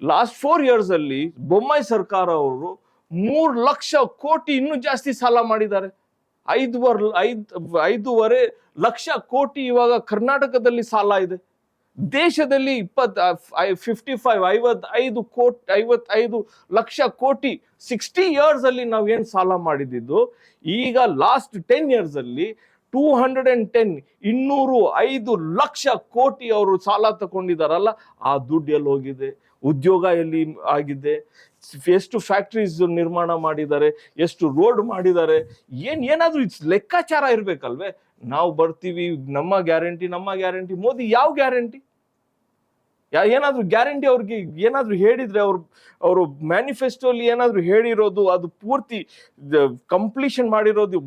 B: ಲಾಸ್ಟ್ 4 ಇಯರ್ಸ್ ಅಲ್ಲಿ ಬೊಮ್ಮಾಯಿ ಸರ್ಕಾರ ಅವರು 3 ಲಕ್ಷ ಕೋಟಿ ಇನ್ನೂ ಜಾಸ್ತಿ ಸಾಲ ಮಾಡಿದ್ದಾರೆ. 5.5 ಲಕ್ಷ ಕೋಟಿ ಇವಾಗ ಕರ್ನಾಟಕದಲ್ಲಿ ಸಾಲ ಇದೆ. ದೇಶದಲ್ಲಿ 55 ಲಕ್ಷ ಕೋಟಿ 60 ಇಯರ್ಸ್ ಅಲ್ಲಿ ನಾವು ಏನ್ ಸಾಲ ಮಾಡಿದ್ದು, ಈಗ ಲಾಸ್ಟ್ 10 ಇಯರ್ಸ್ ಅಲ್ಲಿ 205 ಲಕ್ಷ ಕೋಟಿ ಅವರು ಸಾಲ ತಗೊಂಡಿದಾರಲ್ಲ, ಆ ದುಡ್ಡು ಎಲ್ಲಿ ಹೋಗಿದೆ? ಉದ್ಯೋಗ ಎಲ್ಲಿ ಆಗಿದೆ? ಎಷ್ಟು ಫ್ಯಾಕ್ಟ್ರೀಸ್ ನಿರ್ಮಾಣ ಮಾಡಿದ್ದಾರೆ? ಎಷ್ಟು ರೋಡ್ ಮಾಡಿದ್ದಾರೆ? ಏನಾದ್ರೂ ಲೆಕ್ಕಾಚಾರ ಇರ್ಬೇಕಲ್ವೇ? ನಾವು ಬರ್ತೀವಿ, ನಮ್ಮ ಗ್ಯಾರಂಟಿ. ಮೋದಿ ಯಾವ ಗ್ಯಾರಂಟಿ? ಏನಾದ್ರೂ ಗ್ಯಾರಂಟಿ ಅವ್ರಿಗೆ ಏನಾದ್ರೂ ಹೇಳಿದ್ರೆ, ಅವರು ಮ್ಯಾನಿಫೆಸ್ಟೋಲಿ ಏನಾದ್ರೂ ಹೇಳಿರೋದು ಅದು ಪೂರ್ತಿ ಕಂಪ್ಲೀಷನ್ ಮಾಡಿರೋದು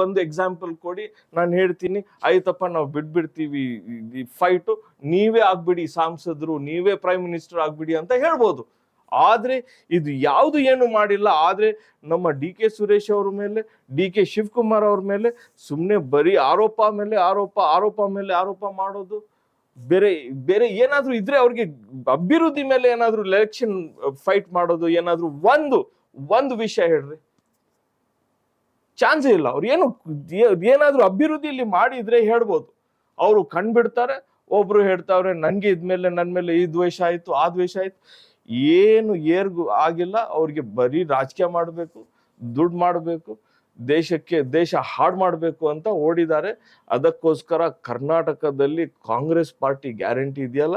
B: ಒಂದು ಎಕ್ಸಾಂಪಲ್ ಕೊಡಿ, ನಾನು ಹೇಳ್ತೀನಿ ಆಯ್ತಪ್ಪ ನಾವು ಬಿಡ್ಬಿಡ್ತೀವಿ ಈ ಫೈಟು, ನೀವೇ ಆಗ್ಬಿಡಿ ಸಂಸದರು, ನೀವೇ ಪ್ರೈಮ್ ಮಿನಿಸ್ಟರ್ ಆಗ್ಬಿಡಿ ಅಂತ ಹೇಳ್ಬೋದು. ಆದ್ರೆ ಇದು ಯಾವುದು ಏನು ಮಾಡಿಲ್ಲ. ಆದ್ರೆ ನಮ್ಮ ಡಿ ಕೆ ಸುರೇಶ್ ಅವ್ರ ಮೇಲೆ, ಡಿ ಕೆ ಶಿವಕುಮಾರ್ ಅವ್ರ ಮೇಲೆ ಸುಮ್ಮನೆ ಬರೀ ಆರೋಪ ಮೇಲೆ ಆರೋಪ ಮಾಡೋದು. ಬೇರೆ ಏನಾದ್ರೂ ಇದ್ರೆ ಅವ್ರಿಗೆ ಅಭಿವೃದ್ಧಿ ಮೇಲೆ ಏನಾದ್ರೂ ಎಲೆಕ್ಷನ್ ಫೈಟ್ ಮಾಡೋದು, ಏನಾದ್ರೂ ಒಂದು ವಿಷಯ ಹೇಳ್ರಿ, ಚಾನ್ಸೇ ಇಲ್ಲ. ಅವ್ರು ಏನಾದ್ರೂ ಅಭಿವೃದ್ಧಿಯಲ್ಲಿ ಮಾಡಿದ್ರೆ ಹೇಳ್ಬೋದು. ಅವರು ಕಂಡ್ಬಿಡ್ತಾರೆ. ಒಬ್ರು ಹೇಳ್ತಾವ್ರೆ ನನ್ಗೆ ಇದ್ಮೇಲೆ ನನ್ ಮೇಲೆ ಈ ದ್ವೇಷ ಆಯ್ತು, ಆ ದ್ವೇಷ ಆಯ್ತು. ಏನು ಏರ್ಗು ಆಗಿಲ್ಲ. ಅವ್ರಿಗೆ ಬರೀ ರಾಜಕೀಯ ಮಾಡಬೇಕು, ದುಡ್ಡು ಮಾಡಬೇಕು, ದೇಶ ಹಾಳು ಮಾಡಬೇಕು ಅಂತ ಓಡಿದ್ದಾರೆ. ಅದಕ್ಕೋಸ್ಕರ ಕರ್ನಾಟಕದಲ್ಲಿ ಕಾಂಗ್ರೆಸ್ ಪಾರ್ಟಿ ಗ್ಯಾರಂಟಿ ಇದೆಯಲ್ಲ,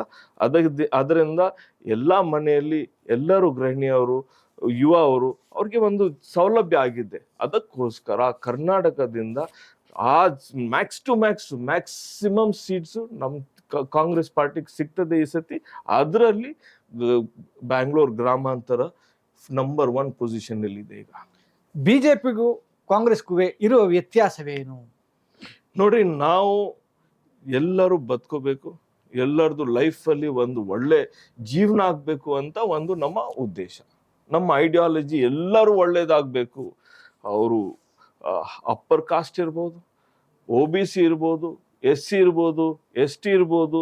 B: ಅದರಿಂದ ಎಲ್ಲಾ ಮನೆಯಲ್ಲಿ ಎಲ್ಲರೂ ಗೃಹಿಣಿಯವರು, ಅವರು ಅವ್ರಿಗೆ ಒಂದು ಸೌಲಭ್ಯ ಆಗಿದೆ. ಅದಕ್ಕೋಸ್ಕರ ಕರ್ನಾಟಕದಿಂದ ಆ ಮ್ಯಾಕ್ಸಿಮಮ್ ಸೀಟ್ಸ್ ನಮ್ ಕಾಂಗ್ರೆಸ್ ಪಾರ್ಟಿಗೆ ಸಿಗ್ತದೆ ಈ ಸತಿ. ಅದರಲ್ಲಿ ಬ್ಯಾಂಗ್ಳೂರ್ ಗ್ರಾಮಾಂತರ ನಂಬರ್ 1 ಪೊಸಿಷನ್ ಅಲ್ಲಿ ಇದೆ. ಈಗ
A: ಬಿಜೆಪಿಗೂ ಕಾಂಗ್ರೆಸ್ಗೂ ಇರುವ ವ್ಯತ್ಯಾಸವೇನು?
B: ನೋಡ್ರಿ, ನಾವು ಎಲ್ಲರೂ ಬದುಕೋಬೇಕು, ಎಲ್ಲರದು ಲೈಫಲ್ಲಿ ಒಂದು ಒಳ್ಳೆ ಜೀವನ ಆಗ್ಬೇಕು ಅಂತ ಒಂದು ನಮ್ಮ ಉದ್ದೇಶ, ನಮ್ಮ ಐಡಿಯಾಲಜಿ. ಎಲ್ಲರೂ ಒಳ್ಳೇದಾಗಬೇಕು. ಅವರು ಅಪ್ಪರ್ ಕಾಸ್ಟ್ ಇರ್ಬೋದು, OBC ಇರ್ಬೋದು, SC ಇರ್ಬೋದು, ST ಇರ್ಬೋದು,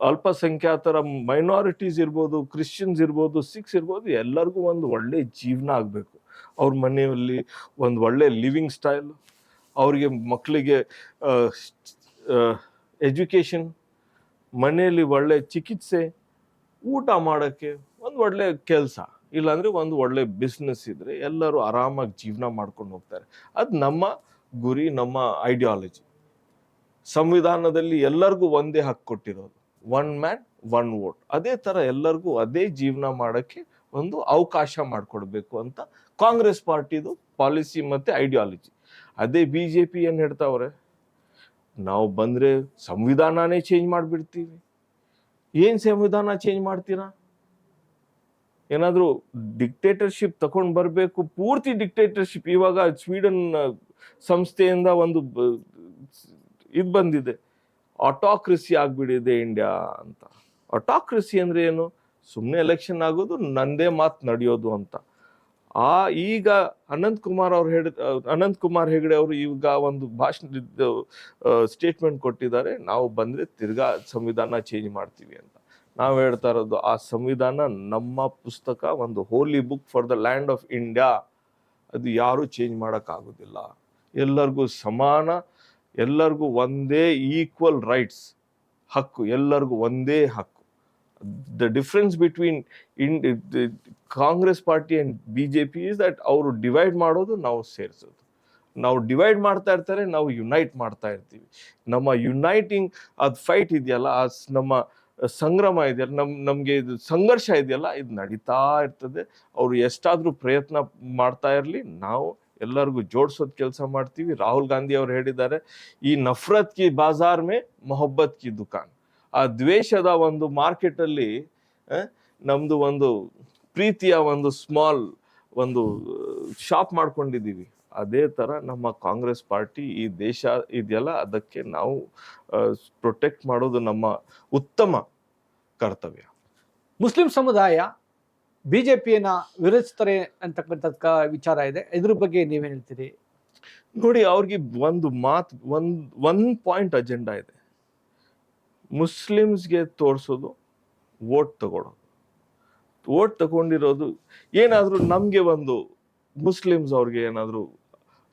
B: ಅಲ್ಪಸಂಖ್ಯಾತರ ಮೈನಾರಿಟೀಸ್ ಇರ್ಬೋದು, ಕ್ರಿಶ್ಚಿಯನ್ಸ್ ಇರ್ಬೋದು, ಸಿಖ್ಸ್ ಇರ್ಬೋದು, ಎಲ್ಲರಿಗೂ ಒಂದು ಒಳ್ಳೆ ಜೀವನ ಆಗಬೇಕು. ಅವ್ರ ಮನೆಯಲ್ಲಿ ಒಂದು ಒಳ್ಳೆ ಲಿವಿಂಗ್ ಸ್ಟೈಲ್, ಅವ್ರಿಗೆ ಮಕ್ಕಳಿಗೆ ಎಜುಕೇಶನ್, ಮನೆಯಲ್ಲಿ ಒಳ್ಳೆ ಚಿಕಿತ್ಸೆ, ಊಟ ಮಾಡೋಕ್ಕೆ ಒಂದು ಒಳ್ಳೆ ಕೆಲಸ, ಇಲ್ಲಾಂದ್ರೆ ಒಂದು ಒಳ್ಳೆ ಬಿಸ್ನೆಸ್ ಇದ್ರೆ ಎಲ್ಲರೂ ಆರಾಮಾಗಿ ಜೀವನ ಮಾಡ್ಕೊಂಡು ಹೋಗ್ತಾರೆ. ಅದು ನಮ್ಮ ಗುರಿ, ನಮ್ಮ ಐಡಿಯಾಲಜಿ. ಸಂವಿಧಾನದಲ್ಲಿ ಎಲ್ಲರಿಗೂ ಒಂದೇ ಹಕ್ಕು ಕೊಟ್ಟಿರೋದು, 1 man 1 vote. ಅದೇ ತರ ಎಲ್ಲರಿಗೂ ಅದೇ ಜೀವನ ಮಾಡಕ್ಕೆ ಒಂದು ಅವಕಾಶ ಮಾಡಿಕೊಡ್ಬೇಕು ಅಂತ ಕಾಂಗ್ರೆಸ್ ಪಾರ್ಟಿದು ಪಾಲಿಸಿ ಮತ್ತೆ ಐಡಿಯಾಲಜಿ. ಅದೇ ಬಿಜೆಪಿ ಏನ್ ಹೇಳ್ತಾವ್ರೆ, ನಾವು ಬಂದ್ರೆ ಸಂವಿಧಾನನೇ ಚೇಂಜ್ ಮಾಡ್ಬಿಡ್ತೀವಿ. ಏನ್ ಸಂವಿಧಾನ ಚೇಂಜ್ ಮಾಡ್ತೀರಾ? ಏನಾದ್ರೂ ಡಿಕ್ಟೇಟರ್ಶಿಪ್ ತಗೊಂಡ್ ಬರ್ಬೇಕು, ಪೂರ್ತಿ ಡಿಕ್ಟೇಟರ್ಶಿಪ್. ಇವಾಗ ಸ್ವೀಡನ್ ಸಂಸ್ಥೆಯಿಂದ ಒಂದು ಇದು ಬಂದಿದೆ, ಆಟೋಕ್ರಸಿ ಆಗ್ಬಿಡಿದೆ ಇಂಡಿಯಾ ಅಂತ. ಆಟೋಕ್ರಸಿ ಅಂದ್ರೆ ಏನು? ಸುಮ್ಮನೆ ಎಲೆಕ್ಷನ್ ಆಗೋದು, ನಂದೇ ಮಾತು ನಡೆಯೋದು ಅಂತ. ಈಗ ಅನಂತ್ ಕುಮಾರ್ ಹೆಗಡೆ ಅವರು ಈಗ ಒಂದು ಸ್ಟೇಟ್ಮೆಂಟ್ ಕೊಟ್ಟಿದ್ದಾರೆ, ನಾವು ಬಂದ್ರೆ ತಿರ್ಗಾ ಸಂವಿಧಾನ ಚೇಂಜ್ ಮಾಡ್ತೀವಿ ಅಂತ. ನಾವು ಹೇಳ್ತಾ ಇರೋದು, ಆ ಸಂವಿಧಾನ ನಮ್ಮ ಪುಸ್ತಕ, ಒಂದು holy book for the land of India. ಅದು ಯಾರು ಚೇಂಜ್ ಮಾಡಕ್ ಆಗೋದಿಲ್ಲ. ಎಲ್ಲರಿಗೂ ಸಮಾನ, ಎಲ್ಲರಿಗೂ ಒಂದೇ ಈಕ್ವಲ್ ರೈಟ್ಸ್, ಹಕ್ಕು, ಎಲ್ಲರಿಗೂ ಒಂದೇ ಹಕ್ಕು. The difference between Congress party and BJP is that ಅವರು ಡಿವೈಡ್ ಮಾಡೋದು, ನಾವು ಸೇರಿಸೋದು. ನಾವು ಡಿವೈಡ್ ಮಾಡ್ತಾ ಇರ್ತಾರೆ, ನಾವು ಯುನೈಟ್ ಮಾಡ್ತಾ ಇರ್ತೀವಿ. ನಮ್ಮ ಯುನೈಟಿಂಗ್ ಅದು ಫೈಟ್ ಇದೆಯಲ್ಲ, ನಮ್ಮ ಸಂಗ್ರಾಮ ಇದೆಯಲ್ಲ, ನಮ್ಗೆ ಇದು ಸಂಘರ್ಷ ಇದೆಯಲ್ಲ, ಇದು ನಡೀತಾ ಇರ್ತದೆ. ಅವ್ರು ಎಷ್ಟಾದ್ರೂ ಪ್ರಯತ್ನ ಮಾಡ್ತಾ ಇರ್ಲಿ, ನಾವು ಎಲ್ಲರಿಗೂ ಜೋಡಿಸೋದ್ ಕೆಲಸ ಮಾಡ್ತೀವಿ. ರಾಹುಲ್ ಗಾಂಧಿ ಅವರು ಹೇಳಿದ್ದಾರೆ, ಈ ನಫರತ್ ಕಿ ಬಾಜಾರ್ ಮೇ ಮೊಹಬ್ಬತ್ ಕಿ ದುಕಾನ್. ಆ ದ್ವೇಷದ ಒಂದು ಮಾರ್ಕೆಟ್ ಅಲ್ಲಿ ನಮ್ದು ಒಂದು ಪ್ರೀತಿಯ ಒಂದು ಸ್ಮಾಲ್ ಒಂದು ಶಾಪ್ ಮಾಡ್ಕೊಂಡಿದೀವಿ. ಅದೇ ತರ ನಮ್ಮ ಕಾಂಗ್ರೆಸ್ ಪಾರ್ಟಿ, ಈ ದೇಶ ಇದೆಯಲ್ಲ, ಅದಕ್ಕೆ ನಾವು ಪ್ರೊಟೆಕ್ಟ್ ಮಾಡೋದು ನಮ್ಮ ಉತ್ತಮ ಕರ್ತವ್ಯ.
A: ಮುಸ್ಲಿಂ ಸಮುದಾಯ ಬಿಜೆಪಿಯನ್ನ ವಿರೋಧಿಸ್ತಾರೆ ಅಂತಕ್ಕಂಥ ವಿಚಾರ ಇದೆ, ಇದ್ರ ಬಗ್ಗೆ ನೀವೇನ್ ಹೇಳ್ತೀರಿ?
B: ನೋಡಿ, ಅವ್ರಿಗೆ ಒಂದು ಒಂದ್ ಪಾಯಿಂಟ್ ಅಜೆಂಡಾ ಇದೆ. ಮುಸ್ಲಿಮ್ಸ್ಗೆ ತೋರ್ಸೋದು, ವೋಟ್ ತಗೊಳ್ಳೋದು. ವೋಟ್ ತಗೊಂಡಿರೋದು ಏನಾದ್ರೂ ನಮ್ಗೆ ಒಂದು ಮುಸ್ಲಿಮ್ಸ್ ಅವ್ರಿಗೆ ಏನಾದ್ರು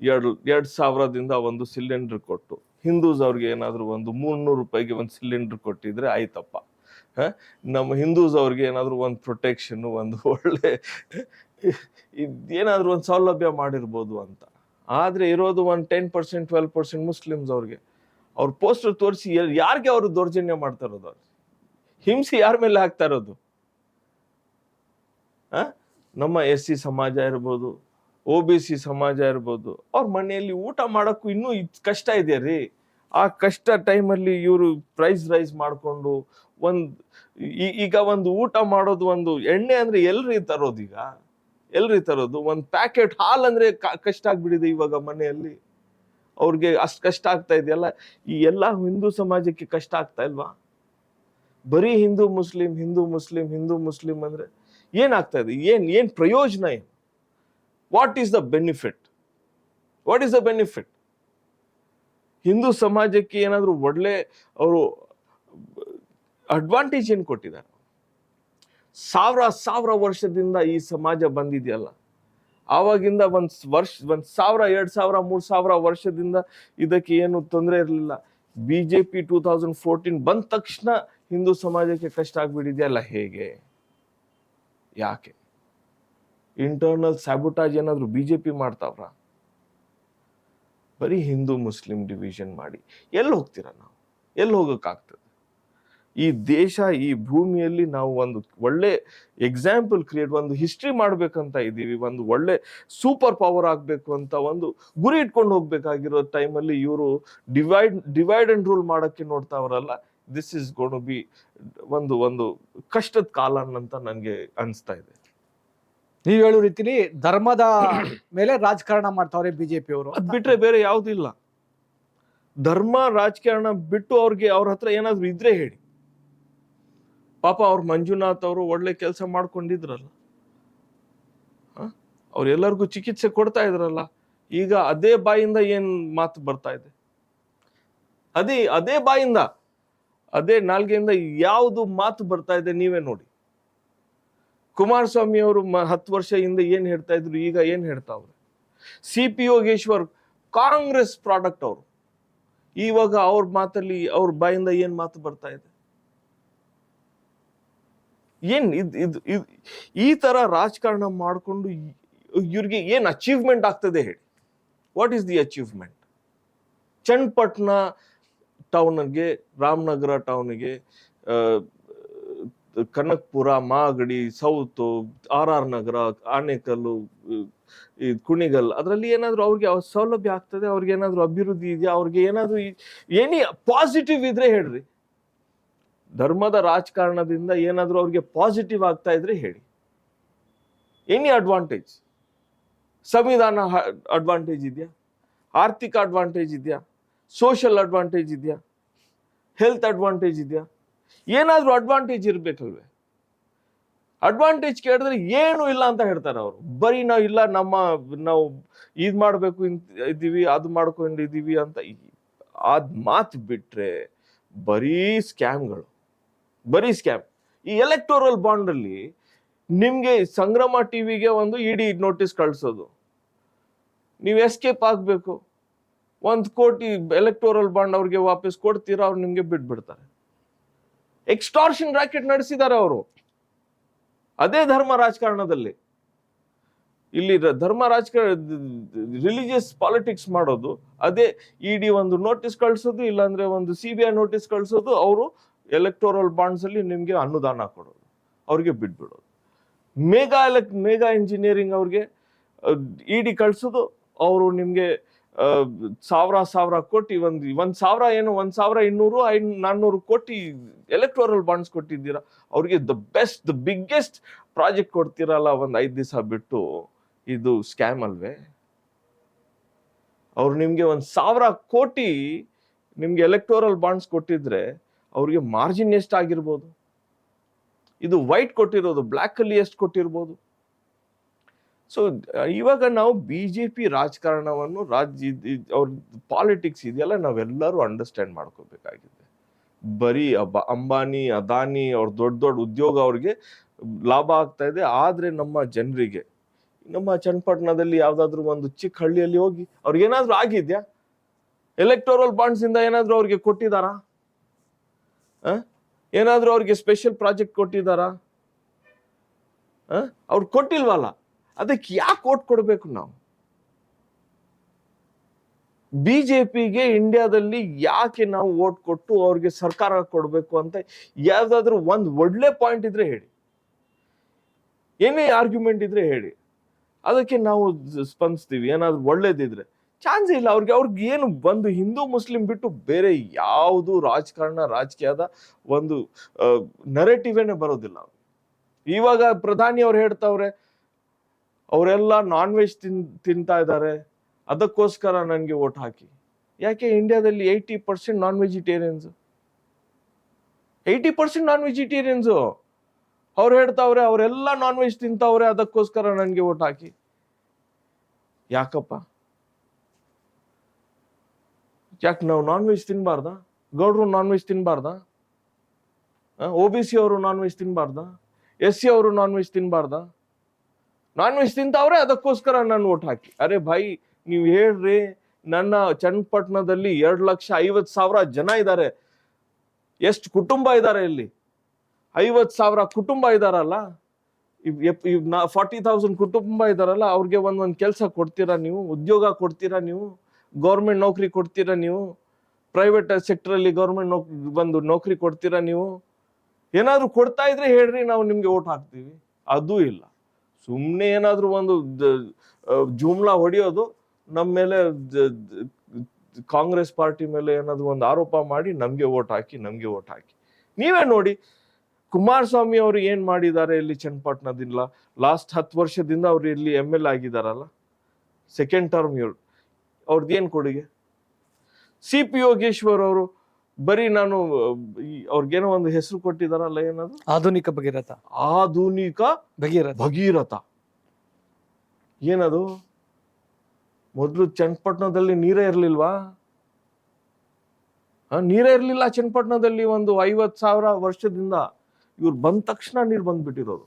B: 2,000ದಿಂದ ಒಂದು ಸಿಲಿಂಡರ್ ಕೊಟ್ಟು, ಹಿಂದೂಸ್ ಅವ್ರಿಗೆ ಏನಾದ್ರು ಒಂದು 300 ರೂಪಾಯಿಗೆ ಒಂದು ಸಿಲಿಂಡರ್ ಕೊಟ್ಟಿದ್ರೆ ಆಯ್ತಪ್ಪ. ನಮ್ಮ ಹಿಂದೂಸ್ ಅವ್ರಿಗೆ ಏನಾದ್ರು ಒಂದು ಪ್ರೊಟೆಕ್ಷನ್, ಒಂದು ಒಳ್ಳೆ ಏನಾದ್ರು ಒಂದು ಸೌಲಭ್ಯ ಮಾಡಿರ್ಬೋದು ಅಂತ. ಆದ್ರೆ ಇರೋದು ಒಂದು 10% 12% ಮುಸ್ಲಿಮ್ಸ್ ಅವ್ರಿಗೆ. ಅವ್ರ ಪೋಸ್ಟರ್ ತೋರಿಸಿ ಯಾರಿಗೆ ಅವರು ದೌರ್ಜನ್ಯ ಮಾಡ್ತಾ ಇರೋದು, ಅವ್ರು ಹಿಂಸೆ ಯಾರ ಮೇಲೆ ಹಾಕ್ತಾ ಇರೋದು? ನಮ್ಮ SC ಸಮಾಜ ಇರ್ಬೋದು, OBC ಸಮಾಜ ಇರ್ಬೋದು, ಅವ್ರ ಮನೆಯಲ್ಲಿ ಊಟ ಮಾಡಕ್ಕೂ ಇನ್ನೂ ಕಷ್ಟ ಇದೆ ರೀ. ಆ ಕಷ್ಟ ಟೈಮಲ್ಲಿ ಇವರು ಪ್ರೈಸ್ ರೈಸ್ ಮಾಡ್ಕೊಂಡು ಈಗ ಒಂದು ಊಟ ಮಾಡೋದು, ಒಂದು ಎಣ್ಣೆ ಅಂದ್ರೆ ಎಲ್ರಿ ತರೋದು, ಈಗ ಎಲ್ರಿ ತರೋದು? ಒಂದು ಪ್ಯಾಕೆಟ್ ಹಾಲ್ ಅಂದ್ರೆ ಕಷ್ಟ ಆಗ್ಬಿಟ್ಟಿದೆ ಇವಾಗ ಮನೆಯಲ್ಲಿ. ಅವ್ರಿಗೆ ಅಷ್ಟು ಕಷ್ಟ ಆಗ್ತಾ ಇದೆಯಲ್ಲ. ಈ ಎಲ್ಲಾ ಹಿಂದೂ ಸಮಾಜಕ್ಕೆ ಕಷ್ಟ ಆಗ್ತಾ ಇಲ್ವಾ? ಬರೀ Hindu Muslim Hindu Muslim Hindu Muslim ಅಂದ್ರೆ ಏನಾಗ್ತಾ ಇದೆ? ಏನ್ ಪ್ರಯೋಜನ? ಏನು? What is the benefit? What is the benefit? Hindu ಸಮಾಜಕ್ಕೆ ಏನಾದ್ರು ಒಳ್ಳೆ ಅವರು ಅಡ್ವಾಂಟೇಜ್ ಏನ್ ಕೊಟ್ಟಿದ್ದಾರೆ? ಸಾವಿರ ವರ್ಷದಿಂದ ಈ ಸಮಾಜ ಬಂದಿದೆಯಲ್ಲ, ಆವಾಗಿಂದ 1000, 2000, 3000 ವರ್ಷದಿಂದ ಇದಕ್ಕೆ ಏನು ತೊಂದರೆ ಇರಲಿಲ್ಲ. BJP 2014 ಬಂದ ತಕ್ಷಣ ಹಿಂದೂ ಸಮಾಜಕ್ಕೆ ಕಷ್ಟ ಆಗ್ಬಿಟ್ಟಿದೆಯಲ್ಲ, ಹೇಗೆ? ಯಾಕೆ? ಇಂಟರ್ನಲ್ ಸ್ಯಾಬುಟಾಜ್ ಏನಾದ್ರು BJP ಮಾಡ್ತಾವ್ರ? ಬರೀ ಹಿಂದೂ ಮುಸ್ಲಿಂ ಡಿವಿಷನ್ ಮಾಡಿ ಎಲ್ಲಿ ಹೋಗ್ತೀರಾ ನಾವು? ಎಲ್ಲಿ ಹೋಗಕ್ಕಾಗ್ತದೆ? ಈ ದೇಶ, ಈ ಭೂಮಿಯಲ್ಲಿ ನಾವು ಒಂದು ಒಳ್ಳೆ ಎಕ್ಸಾಂಪಲ್ ಕ್ರಿಯೇಟ್, ಒಂದು ಹಿಸ್ಟ್ರಿ ಮಾಡ್ಬೇಕಂತ ಇದ್ದೀವಿ, ಒಂದು ಒಳ್ಳೆ ಸೂಪರ್ ಪವರ್ ಆಗ್ಬೇಕು ಅಂತ ಒಂದು ಗುರಿ ಇಟ್ಕೊಂಡು ಹೋಗ್ಬೇಕಾಗಿರೋ ಟೈಮಲ್ಲಿ ಇವರು ಡಿವೈಡ್ ಅಂಡ್ ರೂಲ್ ಮಾಡಕ್ಕೆ ನೋಡ್ತಾವ್ರಲ್ಲ. ದಿಸ್ ಇಸ್ ಗೋನ್ ಬಿ ಒಂದು ಕಷ್ಟದ ಕಾಲ ಅಂತ ನನ್ಗೆ ಅನ್ಸ್ತಾ ಇದೆ.
A: ನೀವ್ ಹೇಳೋ ರೀತಿಲಿ ಧರ್ಮದ ಮೇಲೆ ರಾಜಕಾರಣ ಮಾಡ್ತಾವ್ರೆ BJP ಅವರು.
B: ಅದ್ ಬಿಟ್ರೆ ಬೇರೆ ಯಾವ್ದಿಲ್ಲ. ಧರ್ಮ ರಾಜಕಾರಣ ಬಿಟ್ಟು ಅವ್ರ ಹತ್ರ ಏನಾದ್ರು ಇದ್ರೆ ಹೇಳಿ. ಪಾಪ ಅವ್ರ ಮಂಜುನಾಥ್ ಅವರು ಒಳ್ಳೆ ಕೆಲಸ ಮಾಡ್ಕೊಂಡಿದ್ರಲ್ಲ, ಅವ್ರೆಲ್ಲರಿಗೂ ಚಿಕಿತ್ಸೆ ಕೊಡ್ತಾ ಇದ್ರಲ್ಲ. ಈಗ ಅದೇ ಬಾಯಿಂದ ಏನ್ ಮಾತು ಬರ್ತಾ ಇದೆ? ಅದೇ ಬಾಯಿಂದ, ಅದೇ ನಾಲ್ಗೆಯಿಂದ ಯಾವುದು ಮಾತು ಬರ್ತಾ ಇದೆ ನೀವೇ ನೋಡಿ. ಕುಮಾರಸ್ವಾಮಿ ಅವರು 10 ವರ್ಷ ಹಿಂದೆ ಏನ್ ಹೇಳ್ತಾ ಇದ್ರು, ಈಗ ಏನ್ ಹೇಳ್ತಾವ್ರೆ? CP ಯೋಗೇಶ್ವರ್ ಕಾಂಗ್ರೆಸ್ ಪ್ರಾಡಕ್ಟ್ ಅವರು, ಇವಾಗ ಅವ್ರ ಮಾತಲ್ಲಿ, ಅವ್ರ ಬಾಯಿಂದ ಏನ್ ಮಾತು ಬರ್ತಾ ಇದೆ? ಏನ್ ಈ ತರ ರಾಜಕಾರಣ ಮಾಡ್ಕೊಂಡು ಇವ್ರಿಗೆ ಏನ್ ಅಚೀವ್ಮೆಂಟ್ ಆಗ್ತದೆ ಹೇಳಿ? What is the achievement? Channapatna ಟೌನ್ಗೆ, ರಾಮನಗರ ಟೌನ್ಗೆ, ಕನಕಪುರ, ಮಾಗಡಿ, ಸೌತ್, RR ನಗರ, ಆನೇಕಲ್ಲು, ಕುಣಿಗಲ್, ಅದರಲ್ಲಿ ಏನಾದ್ರು ಅವ್ರಿಗೆ ಸೌಲಭ್ಯ ಆಗ್ತದೆ? ಅವ್ರಿಗೆ ಏನಾದ್ರು ಅಭಿವೃದ್ಧಿ ಇದೆಯಾ? ಅವ್ರಿಗೆ ಏನಾದ್ರು ಏನಿ ಪಾಸಿಟಿವ್ ಇದ್ರೆ ಹೇಳ್ರಿ. ಧರ್ಮದ ರಾಜಕಾರಣದಿಂದ ಏನಾದ್ರು ಅವ್ರಿಗೆ ಪಾಸಿಟಿವ್ ಆಗ್ತಾ ಇದ್ರೆ ಹೇಳಿ. Any advantage? ಸಂವಿಧಾನ ಅಡ್ವಾಂಟೇಜ್ ಇದೆಯಾ? ಆರ್ಥಿಕ ಅಡ್ವಾಂಟೇಜ್ ಇದೆಯಾ? ಸೋಷಿಯಲ್ ಅಡ್ವಾಂಟೇಜ್ ಇದೆಯಾ? ಹೆಲ್ತ್ ಅಡ್ವಾಂಟೇಜ್ ಇದೆಯಾ? ಏನಾದ್ರೂ ಅಡ್ವಾಂಟೇಜ್ ಇರ್ಬೇಕಲ್ವೇ? ಅಡ್ವಾಂಟೇಜ್ ಕೇಳಿದ್ರೆ ಏನು ಇಲ್ಲ ಅಂತ ಹೇಳ್ತಾರೆ ಅವರು. ಬರೀ ನಾವು ಇದ್ ಮಾಡ್ಬೇಕು ಇದ್ದೀವಿ, ಅದು ಮಾಡ್ಕೊಂಡಿದೀವಿ ಅಂತ ಅದ್ ಮಾತು ಬಿಟ್ರೆ ಬರೀ ಸ್ಕ್ಯಾಮ್ಗಳು, ಬರೀ ಸ್ಕ್ಯಾಮ್. ಈ ಎಲೆಕ್ಟೋರಲ್ ಬಾಂಡ್ ಅಲ್ಲಿ ನಿಮ್ಗೆ ಸಂಗ್ರಾಮ ಟಿವಿಗೆ ಒಂದು ED ನೋಟಿಸ್ ಕಳ್ಸೋದು, ನೀವು ಎಸ್ಕೇಪ್ ಆಗ್ಬೇಕು. 1 ಕೋಟಿ ಎಲೆಕ್ಟೋರಲ್ ಬಾಂಡ್ ಅವ್ರಿಗೆ ವಾಪಸ್ ಕೊಡ್ತೀರಾ, ಅವ್ರು ನಿಮ್ಗೆ ಬಿಟ್ಬಿಡ್ತಾರೆ. ಎಕ್ಸ್ಟಾರ್ಷನ್ ರಾಕೆಟ್ ನಡೆಸಿದ್ದಾರೆ ಅವರು. ಅದೇ ಧರ್ಮ ರಾಜಕಾರಣದಲ್ಲಿ. ಇಲ್ಲಿ ಧರ್ಮ ರಾಜಕಾರಣ, ರಿಲಿಜಿಯಸ್ ಪಾಲಿಟಿಕ್ಸ್ ಮಾಡೋದು, ಅದೇ ED ಒಂದು ನೋಟಿಸ್ ಕಳ್ಸೋದು, ಇಲ್ಲಾಂದ್ರೆ ಒಂದು CBI ನೋಟಿಸ್ ಕಳ್ಸೋದು, ಅವರು ಎಲೆಕ್ಟೋರಲ್ ಬಾಂಡ್ಸ್ ಅಲ್ಲಿ ನಿಮ್ಗೆ ಅನುದಾನ ಕೊಡೋದು, ಅವ್ರಿಗೆ ಬಿಟ್ಬಿಡೋದು. ಮೇಗಾ ಇಂಜಿನಿಯರಿಂಗ್ ಅವ್ರಿಗೆ ED ಕಳ್ಸೋದು, ಅವರು ನಿಮ್ಗೆ 1000 ಕೋಟಿ, 1,000 ಏನು 1,200, 400 ಕೋಟಿ ಎಲೆಕ್ಟೋರಲ್ ಬಾಂಡ್ಸ್ ಕೊಟ್ಟಿದ್ದೀರಾ. ಅವ್ರಿಗೆ ದ ಬಿಗ್ಗೆಸ್ಟ್ ಪ್ರಾಜೆಕ್ಟ್ ಕೊಡ್ತೀರಲ್ಲ ಒಂದ್ 5 ದಿವಸ ಬಿಟ್ಟು, ಇದು ಸ್ಕ್ಯಾಮ್ ಅಲ್ವೇ? ಅವ್ರು ನಿಮ್ಗೆ 1,000 ಕೋಟಿ ನಿಮ್ಗೆ ಎಲೆಕ್ಟೋರಲ್ ಬಾಂಡ್ಸ್ ಕೊಟ್ಟಿದ್ರೆ ಅವ್ರಿಗೆ ಮಾರ್ಜಿನ್ ಎಷ್ಟು ಆಗಿರ್ಬೋದು? ಇದು ವೈಟ್ ಕೊಟ್ಟಿರೋದು, ಬ್ಲ್ಯಾಕ್ ಅಲ್ಲಿ ಎಷ್ಟು ಕೊಟ್ಟಿರ್ಬೋದು? ಸೊ ಇವಾಗ ನಾವು BJP ರಾಜಕಾರಣವನ್ನು, ಅವ್ರ ಪಾಲಿಟಿಕ್ಸ್ ಇದೆಯಲ್ಲ, ನಾವೆಲ್ಲರೂ ಅಂಡರ್ಸ್ಟ್ಯಾಂಡ್ ಮಾಡ್ಕೋಬೇಕಾಗಿದೆ. ಬರೀ ಅಂಬಾನಿ, ಅದಾನಿ ಅವ್ರ ದೊಡ್ಡ ಉದ್ಯೋಗ ಅವ್ರಿಗೆ ಲಾಭ ಆಗ್ತಾ ಇದೆ. ಆದ್ರೆ ನಮ್ಮ ಜನರಿಗೆ, ನಮ್ಮ ಚನ್ನಪಟ್ಟಣದಲ್ಲಿ ಯಾವ್ದಾದ್ರು ಒಂದು ಚಿಕ್ಕ ಹಳ್ಳಿಯಲ್ಲಿ ಹೋಗಿ ಅವ್ರಿಗೇನಾದ್ರೂ ಆಗಿದ್ಯಾ? ಎಲೆಕ್ಟೋರಲ್ ಬಾಂಡ್ಸ್ ಇಂದ ಏನಾದ್ರೂ ಅವ್ರಿಗೆ ಕೊಟ್ಟಿದಾರಾ? ಏನಾದ್ರೂ ಅವ್ರಿಗೆ ಸ್ಪೆಷಲ್ ಪ್ರಾಜೆಕ್ಟ್ ಕೊಟ್ಟಿದಾರಾ? ಅವ್ರು ಕೊಟ್ಟಿಲ್ವಲ್ಲ. ಅದಕ್ಕೆ ಯಾಕೆ ಓಟ್ ಕೊಡ್ಬೇಕು ನಾವು? BJPಗೆ ಇಂಡಿಯಾದಲ್ಲಿ ಯಾಕೆ ನಾವು ಓಟ್ ಕೊಟ್ಟು ಅವ್ರಿಗೆ ಸರ್ಕಾರ ಕೊಡ್ಬೇಕು ಅಂತ ಯಾವ್ದಾದ್ರು ಒಂದ್ ಒಳ್ಳೆ ಪಾಯಿಂಟ್ ಇದ್ರೆ ಹೇಳಿ, ಏನೇ ಆರ್ಗ್ಯುಮೆಂಟ್ ಇದ್ರೆ ಹೇಳಿ. ಅದಕ್ಕೆ ನಾವು ಸ್ಪಂದಿಸ್ತೀವಿ ಏನಾದ್ರು ಒಳ್ಳೇದಿದ್ರೆ. ಚಾನ್ಸ್ ಇಲ್ಲ ಅವ್ರಿಗೆ ಏನು ಒಂದು ಹಿಂದೂ ಮುಸ್ಲಿಂ ಬಿಟ್ಟು ಬೇರೆ ಯಾವುದು ರಾಜಕೀಯದ ಒಂದು ನರೇಟಿವೇನೆ ಬರೋದಿಲ್ಲ. ಇವಾಗ ಪ್ರಧಾನಿ ಅವ್ರು ಹೇಳ್ತಾವ್ರೆ ಅವರೆಲ್ಲ ನಾನ್ ವೆಜ್ ತಿಂತಾ ಇದ್ದಾರೆ, ಅದಕ್ಕೋಸ್ಕರ ನನ್ಗೆ ವೋಟ್ ಹಾಕಿ. ಯಾಕೆ ಇಂಡಿಯಾದಲ್ಲಿ 80% ನಾನ್ ವೆಜಿಟೇರಿಯನ್ಸ್, 80% ನಾನ್ ವೆಜಿಟೇರಿಯನ್ಸ್. ಅವ್ರು ಹೇಳ್ತಾವ್ರೆ ಅವರೆಲ್ಲ ನಾನ್ ವೆಜ್ ತಿಂತಾವ್ರೆ, ಅದಕ್ಕೋಸ್ಕರ ನನ್ಗೆ ವೋಟ್ ಹಾಕಿ. ಯಾಕಪ್ಪ? ಯಾಕೆ ನಾವು ನಾನ್ ವೆಜ್ ತಿನ್ಬಾರ್ದ? ಗೌಡ್ರು ನಾನ್ ವೆಜ್ ತಿನ್ಬಾರ್ದ? OBC ಅವರು ನಾನ್ ವೆಜ್ ತಿನ್ಬಾರ್ದ? SC ಅವರು ನಾನ್ ವೆಜ್ ತಿನ್ಬಾರ್ದ? ನಾನ್ ವೆಜ್ ತಿಂತಾವ್ರೆ, ಅದಕ್ಕೋಸ್ಕರ ನಾನು ವೋಟ್ ಹಾಕಿ. ಅರೆ ಭಾಯಿ, ನೀವು ಹೇಳ್ರಿ, ನನ್ನ ಚನ್ನಪಟ್ಟಣದಲ್ಲಿ 2,50,000 ಜನ ಇದ್ದಾರೆ. ಎಷ್ಟು ಕುಟುಂಬ ಇದ್ದಾರೆ ಇಲ್ಲಿ? 50,000 ಕುಟುಂಬ ಇದಾರಲ್ಲ, 40,000 ಕುಟುಂಬ ಇದಾರಲ್ಲ, ಅವ್ರಿಗೆ ಒಂದೊಂದು ಕೆಲಸ ಕೊಡ್ತೀರಾ ನೀವು? ಉದ್ಯೋಗ ಕೊಡ್ತೀರಾ ನೀವು? ಗೌರ್ಮೆಂಟ್ ನೌಕರಿ ಕೊಡ್ತೀರಾ ನೀವು? ಪ್ರೈವೇಟ್ ಸೆಕ್ಟರ್ ಅಲ್ಲಿ ಗೌರ್ಮೆಂಟ್ ನೌಕರಿ ಕೊಡ್ತೀರಾ ನೀವು? ಏನಾದ್ರು ಕೊಡ್ತಾ ಇದ್ರೆ ಹೇಳ್ರಿ, ನಾವು ನಿಮ್ಗೆ ವೋಟ್ ಹಾಕ್ತೀವಿ. ಅದೂ ಇಲ್ಲ. ಸುಮ್ಮನೆ ಏನಾದ್ರು ಒಂದು ಜುಮ್ಲಾ ಹೊಡೆಯೋದು, ನಮ್ಮ ಮೇಲೆ ಕಾಂಗ್ರೆಸ್ ಪಾರ್ಟಿ ಮೇಲೆ ಏನಾದ್ರು ಒಂದು ಆರೋಪ ಮಾಡಿ ನಮ್ಗೆ ವೋಟ್ ಹಾಕಿ. ನೀವೇ ನೋಡಿ, ಕುಮಾರಸ್ವಾಮಿ ಅವರು ಏನ್ ಮಾಡಿದ್ದಾರೆ ಇಲ್ಲಿ ಚನ್ನಪಟ್ಟಣದಿಂದ. ಲಾಸ್ಟ್ 10 ವರ್ಷದಿಂದ ಅವ್ರು ಇಲ್ಲಿ MLA ಆಗಿದಾರಲ್ಲ, ಸೆಕೆಂಡ್ ಟರ್ಮ್. ಅವ್ರದ್ದು ಏನ್ ಕೊಡುಗೆ? CP ಯೋಗೇಶ್ವರ್ ಅವರು ಬರೀ ನಾನು ಅವ್ರಿಗೇನೋ ಒಂದು ಹೆಸರು ಕೊಟ್ಟಿದಾರಲ್ಲ, ಏನದು?
A: ಆಧುನಿಕ ಭಗೀರಥ.
B: ಏನದು? ಮೊದಲು ಚನ್ನಪಟ್ಟಣದಲ್ಲಿ ನೀರೇ ಇರ್ಲಿಲ್ವಾ? ನೀರೇ ಇರ್ಲಿಲ್ಲ ಚನ್ನಪಟ್ಟಣದಲ್ಲಿ ಒಂದು 50,000 ವರ್ಷದಿಂದ. ಇವ್ರು ಬಂದ ತಕ್ಷಣ ನೀರು ಬಂದ್ಬಿಟ್ಟಿರೋದು.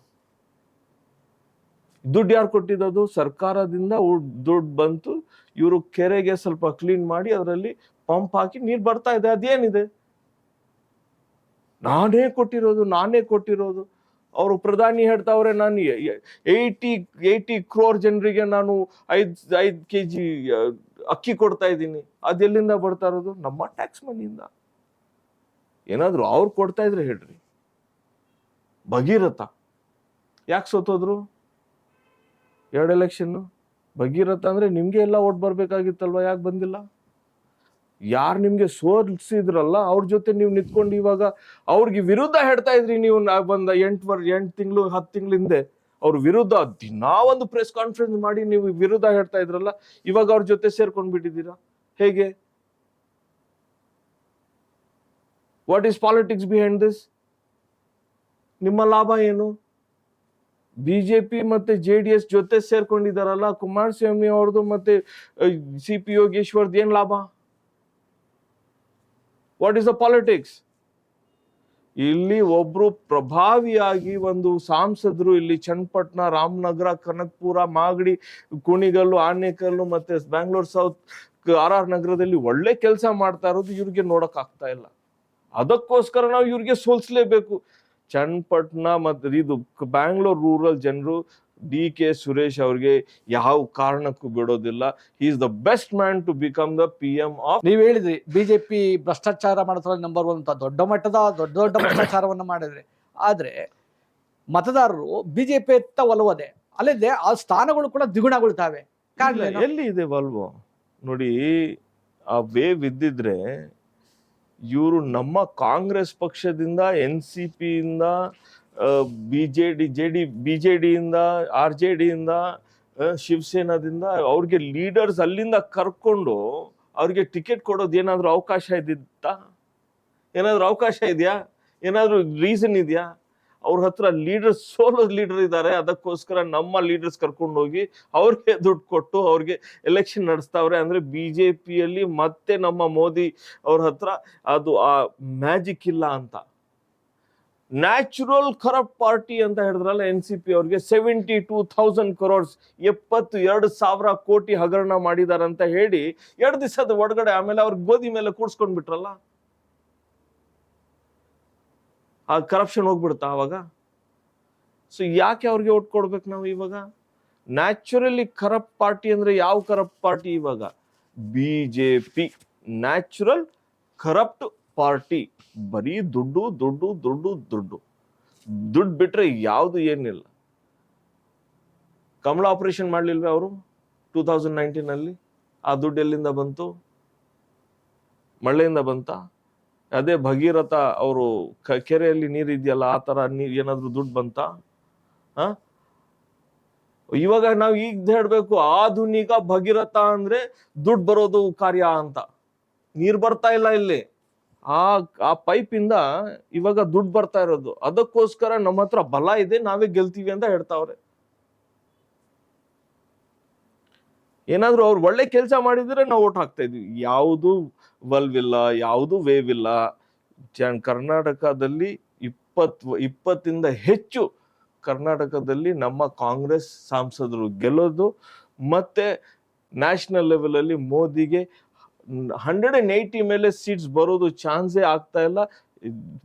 B: ದುಡ್ಡು ಯಾರು ಕೊಟ್ಟಿರೋದು? ಸರ್ಕಾರದಿಂದ ದುಡ್ಡು ಬಂತು. ಇವರು ಕೆರೆಗೆ ಸ್ವಲ್ಪ ಕ್ಲೀನ್ ಮಾಡಿ ಅದರಲ್ಲಿ ಪಂಪ್ ಹಾಕಿ ನೀರು ಬರ್ತಾ ಇದೆ. ಅದೇನಿದೆ? ನಾನೇ ಕೊಟ್ಟಿರೋದು. ಅವರು ಪ್ರಧಾನಿ ಹೇಳ್ತಾವ್ರೆ, ನಾನು 80 crore ಜನರಿಗೆ ನಾನು 5 kg ಅಕ್ಕಿ ಕೊಡ್ತಾ ಇದ್ದೀನಿ. ಅದೆಲ್ಲಿಂದ ಬರ್ತಾ ಇರೋದು? ನಮ್ಮ ಟ್ಯಾಕ್ಸ್ ಮನಿಯಿಂದ. ಏನಾದ್ರು ಅವ್ರು ಕೊಡ್ತಾ ಇದ್ರೆ ಹೇಳ್ರಿ. ಭಗೀರಥ ಯಾಕೆ ಸೋತೋದ್ರು 2 ಎಲೆಕ್ಷನ್? ಭಗೀರಥ ಅಂದ್ರೆ ನಿಮ್ಗೆ ಎಲ್ಲ ಓಟ್ ಬರ್ಬೇಕಾಗಿತ್ತಲ್ವಾ? ಯಾಕೆ ಬಂದಿಲ್ಲ? ಯಾರು ನಿಮ್ಗೆ ಸೋಲ್ಸಿದ್ರಲ್ಲ ಅವ್ರ ಜೊತೆ ನೀವು ನಿಂತ್ಕೊಂಡು ಇವಾಗ ಅವ್ರಿಗೆ ವಿರುದ್ಧ ಹೇಳ್ತಾ ಇದ್ರಿ. ನೀವು ಬಂದ 8 ತಿಂಗಳು 10 ತಿಂಗಳ ಹಿಂದೆ ಅವ್ರ ವಿರುದ್ಧ ದಿನಾ ಒಂದು ಪ್ರೆಸ್ ಕಾನ್ಫರೆನ್ಸ್ ಮಾಡಿ ನೀವು ವಿರುದ್ಧ ಹೇಳ್ತಾ ಇದ್ರಲ್ಲ, ಇವಾಗ ಅವ್ರ ಜೊತೆ ಸೇರ್ಕೊಂಡ್ ಬಿಟ್ಟಿದ್ದೀರಾ. ಹೇಗೆ? What is politics behind this? ನಿಮ್ಮ ಲಾಭ ಏನು? ಬಿಜೆಪಿ ಮತ್ತೆ JDS ಜೊತೆ ಸೇರ್ಕೊಂಡಿದಾರಲ್ಲ, ಕುಮಾರಸ್ವಾಮಿ ಅವ್ರದ್ದು ಮತ್ತೆ CP ಯೋಗೇಶ್ವರ್ದು ಏನ್ ಲಾಭ? What is the politics? ಇಲ್ಲಿ ಒಬ್ರು ಪ್ರಭಾವಿಯಾಗಿ ಒಂದು ಸಂಸದರು ಇಲ್ಲಿ ಚನ್ನಪಟ್ಟಣ, ರಾಮನಗರ, ಕನಕಪುರ, ಮಾಗಡಿ, ಕುಣಿಗಲ್ಲು, ಆನೇಕಲ್ಲು ಮತ್ತೆ ಬ್ಯಾಂಗ್ಳೂರ್ ಸೌತ್, RR ನಗರದಲ್ಲಿ ಒಳ್ಳೆ ಕೆಲಸ ಮಾಡ್ತಾ ಇರೋದು ಇವ್ರಿಗೆ ನೋಡಕ್ ಆಗ್ತಾ ಇಲ್ಲ. ಅದಕ್ಕೋಸ್ಕರ ನಾವು ಇವ್ರಿಗೆ ಸೋಲ್ಸ್ಲೇಬೇಕು. ಚನ್ನಪಟ್ಟಣ ಮತ್ತೆ ಇದು ಬ್ಯಾಂಗ್ಳೂರ್ ರೂರಲ್ ಜನರು DK ಸುರೇಶ್ ಅವ್ರಿಗೆ ಯಾವ ಕಾರಣಕ್ಕೂ ಬಿಡೋದಿಲ್ಲ. He is the best man to become the PM of.
A: ನೀವ್ ಹೇಳಿದ್ರಿ ಬಿಜೆಪಿ ಭ್ರಷ್ಟಾಚಾರ ಮಾಡೋದ್ರಲ್ಲಿ ನಂಬರ್ 1 ಅಂತ. ದೊಡ್ಡ ಮಟ್ಟದ ದೊಡ್ಡ ಭ್ರಷ್ಟಾಚಾರವನ್ನ ಮಾಡಿದ್ರಿ. ಆದ್ರೆ ಮತದಾರರು ಬಿಜೆಪಿ ಎತ್ತ ಒಲವದೆ, ಅಲ್ಲದೆ ಆ ಸ್ಥಾನಗಳು ಕೂಡ ದ್ವಿಗುಣಗೊಳ್ತಾವೆ.
B: ಎಲ್ಲಿ ಇದೆ ಒಲ್ವೋ ನೋಡಿ. ಆ ವೇವ್ ಇದ್ದಿದ್ರೆ ಇವರು ನಮ್ಮ ಕಾಂಗ್ರೆಸ್ ಪಕ್ಷದಿಂದ, NCP ಇಂದ, BJD ಇಂದ, RJD ಇಂದ, ಶಿವಸೇನಾದಿಂದ ಅವ್ರಿಗೆ ಲೀಡರ್ಸ್ ಅಲ್ಲಿಂದ ಕರ್ಕೊಂಡು ಅವ್ರಿಗೆ ಟಿಕೆಟ್ ಕೊಡೋದು ಏನಾದ್ರು ಅವಕಾಶ ಇದ್ದಿತ್ತಾ? ಏನಾದ್ರು ಅವಕಾಶ ಇದೆಯಾ? ಏನಾದ್ರು ರೀಸನ್ ಇದೆಯಾ? ಅವ್ರ ಹತ್ರ ಸೋಲೋ ಲೀಡರ್ ಇದ್ದಾರೆ, ಅದಕ್ಕೋಸ್ಕರ ನಮ್ಮ ಲೀಡರ್ಸ್ ಕರ್ಕೊಂಡು ಹೋಗಿ ಅವ್ರಿಗೆ ದುಡ್ಡು ಕೊಟ್ಟು ಅವ್ರಿಗೆ ಎಲೆಕ್ಷನ್ ನಡೆಸ್ತಾವ್ರೆ. ಅಂದ್ರೆ BJPಯಲ್ಲಿ ಮತ್ತೆ ನಮ್ಮ ಮೋದಿ ಅವ್ರ ಹತ್ರ ಅದು ಆ ಮ್ಯಾಜಿಕ್ ಇಲ್ಲ ಅಂತ. ನ್ಯಾಚುರಲ್ ಕರಪ್ಟ್ ಪಾರ್ಟಿ ಅಂತ ಹೇಳಿದ್ರಲ್ಲ NCP ಅವ್ರಿಗೆ 72,000 crores 72,000 ಕೋಟಿ ಹಗರಣ ಮಾಡಿದಾರಂತ ಹೇಳಿ 2 ದಿವಸದ ಒಳಗಡೆ ಆಮೇಲೆ ಅವ್ರ ಗೋಧಿ ಮೇಲೆ ಕೂಡ್ಸ್ಕೊಂಡ್ಬಿಟ್ರಲ್ಲ. ಆ ಕರಪ್ಷನ್ ಹೋಗ್ಬಿಡುತ್ತಾ ಅವಾಗ? ಸೊ ಯಾಕೆ ಅವ್ರಿಗೆ ಓಟ್ ಕೊಡ್ಬೇಕು ನಾವು ಇವಾಗ? ನ್ಯಾಚುರಲಿ ಕರಪ್ಟ್ ಪಾರ್ಟಿ ಅಂದ್ರೆ ಯಾವ ಕರಪ್ಟ್ ಪಾರ್ಟಿ? ಇವಾಗ BJP ನ್ಯಾಚುರಲ್ ಕರಪ್ಟ್ ಪಾರ್ಟಿ. ಬರೀ ದುಡ್ಡು ಬಿಟ್ರೆ ಯಾವುದು ಏನಿಲ್ಲ. ಕಮಲ ಆಪರೇಷನ್ ಮಾಡ್ಲಿಲ್ವೇ ಅವರು 2019 ಆ ದುಡ್ಡು ಎಲ್ಲಿಂದ ಬಂತು? ಮಳೆಯಿಂದ ಬಂತ? ಅದೇ ಭಗೀರಥ ಅವರು ಕೆರೆಯಲ್ಲಿ ನೀರ್ ಇದೆಯಲ್ಲ, ಆ ತರ ನೀರ್ ಏನಾದ್ರು ದುಡ್ಡು ಬಂತ? ಇವಾಗ ನಾವ್ ಈಗ ಹೇಳ್ಬೇಕು, ಆಧುನಿಕ ಭಗೀರಥ ಅಂದ್ರೆ ದುಡ್ಡು ಬರೋದು ಕಾರ್ಯ ಅಂತ. ನೀರ್ ಬರ್ತಾ ಇಲ್ಲ ಇಲ್ಲಿ, ಆ ಪೈಪ್ ಇಂದ ಇವಾಗ ದುಡ್ಡು ಬರ್ತಾ ಇರೋದು. ಅದಕ್ಕೋಸ್ಕರ ನಮ್ಮ ಹತ್ರ ಬಲ ಇದೆ, ನಾವೇ ಗೆಲ್ತೀವಿ ಅಂತ ಹೇಳ್ತಾವ್ರೆ. ಏನಾದ್ರು ಅವ್ರು ಒಳ್ಳೆ ಕೆಲಸ ಮಾಡಿದ್ರೆ ನಾವು ಓಟ್ ಹಾಕ್ತಾ ಇದ್ವಿ. ಯಾವುದು ವಲ್ವಿಲ್ಲ, ಯಾವುದು ವೇವ್ ಇಲ್ಲ. ಕರ್ನಾಟಕದಲ್ಲಿ 20 ಹೆಚ್ಚು ಕರ್ನಾಟಕದಲ್ಲಿ ನಮ್ಮ ಕಾಂಗ್ರೆಸ್ ಸಂಸದರು ಗೆಲ್ಲೋದು, ಮತ್ತೆ ನ್ಯಾಷನಲ್ ಲೆವೆಲ್ ಅಲ್ಲಿ ಮೋದಿಗೆ 180 ಮೇಲೆ ಸೀಟ್ಸ್ ಬರೋದು ಚಾನ್ಸೇ ಆಗ್ತಾ ಇಲ್ಲ.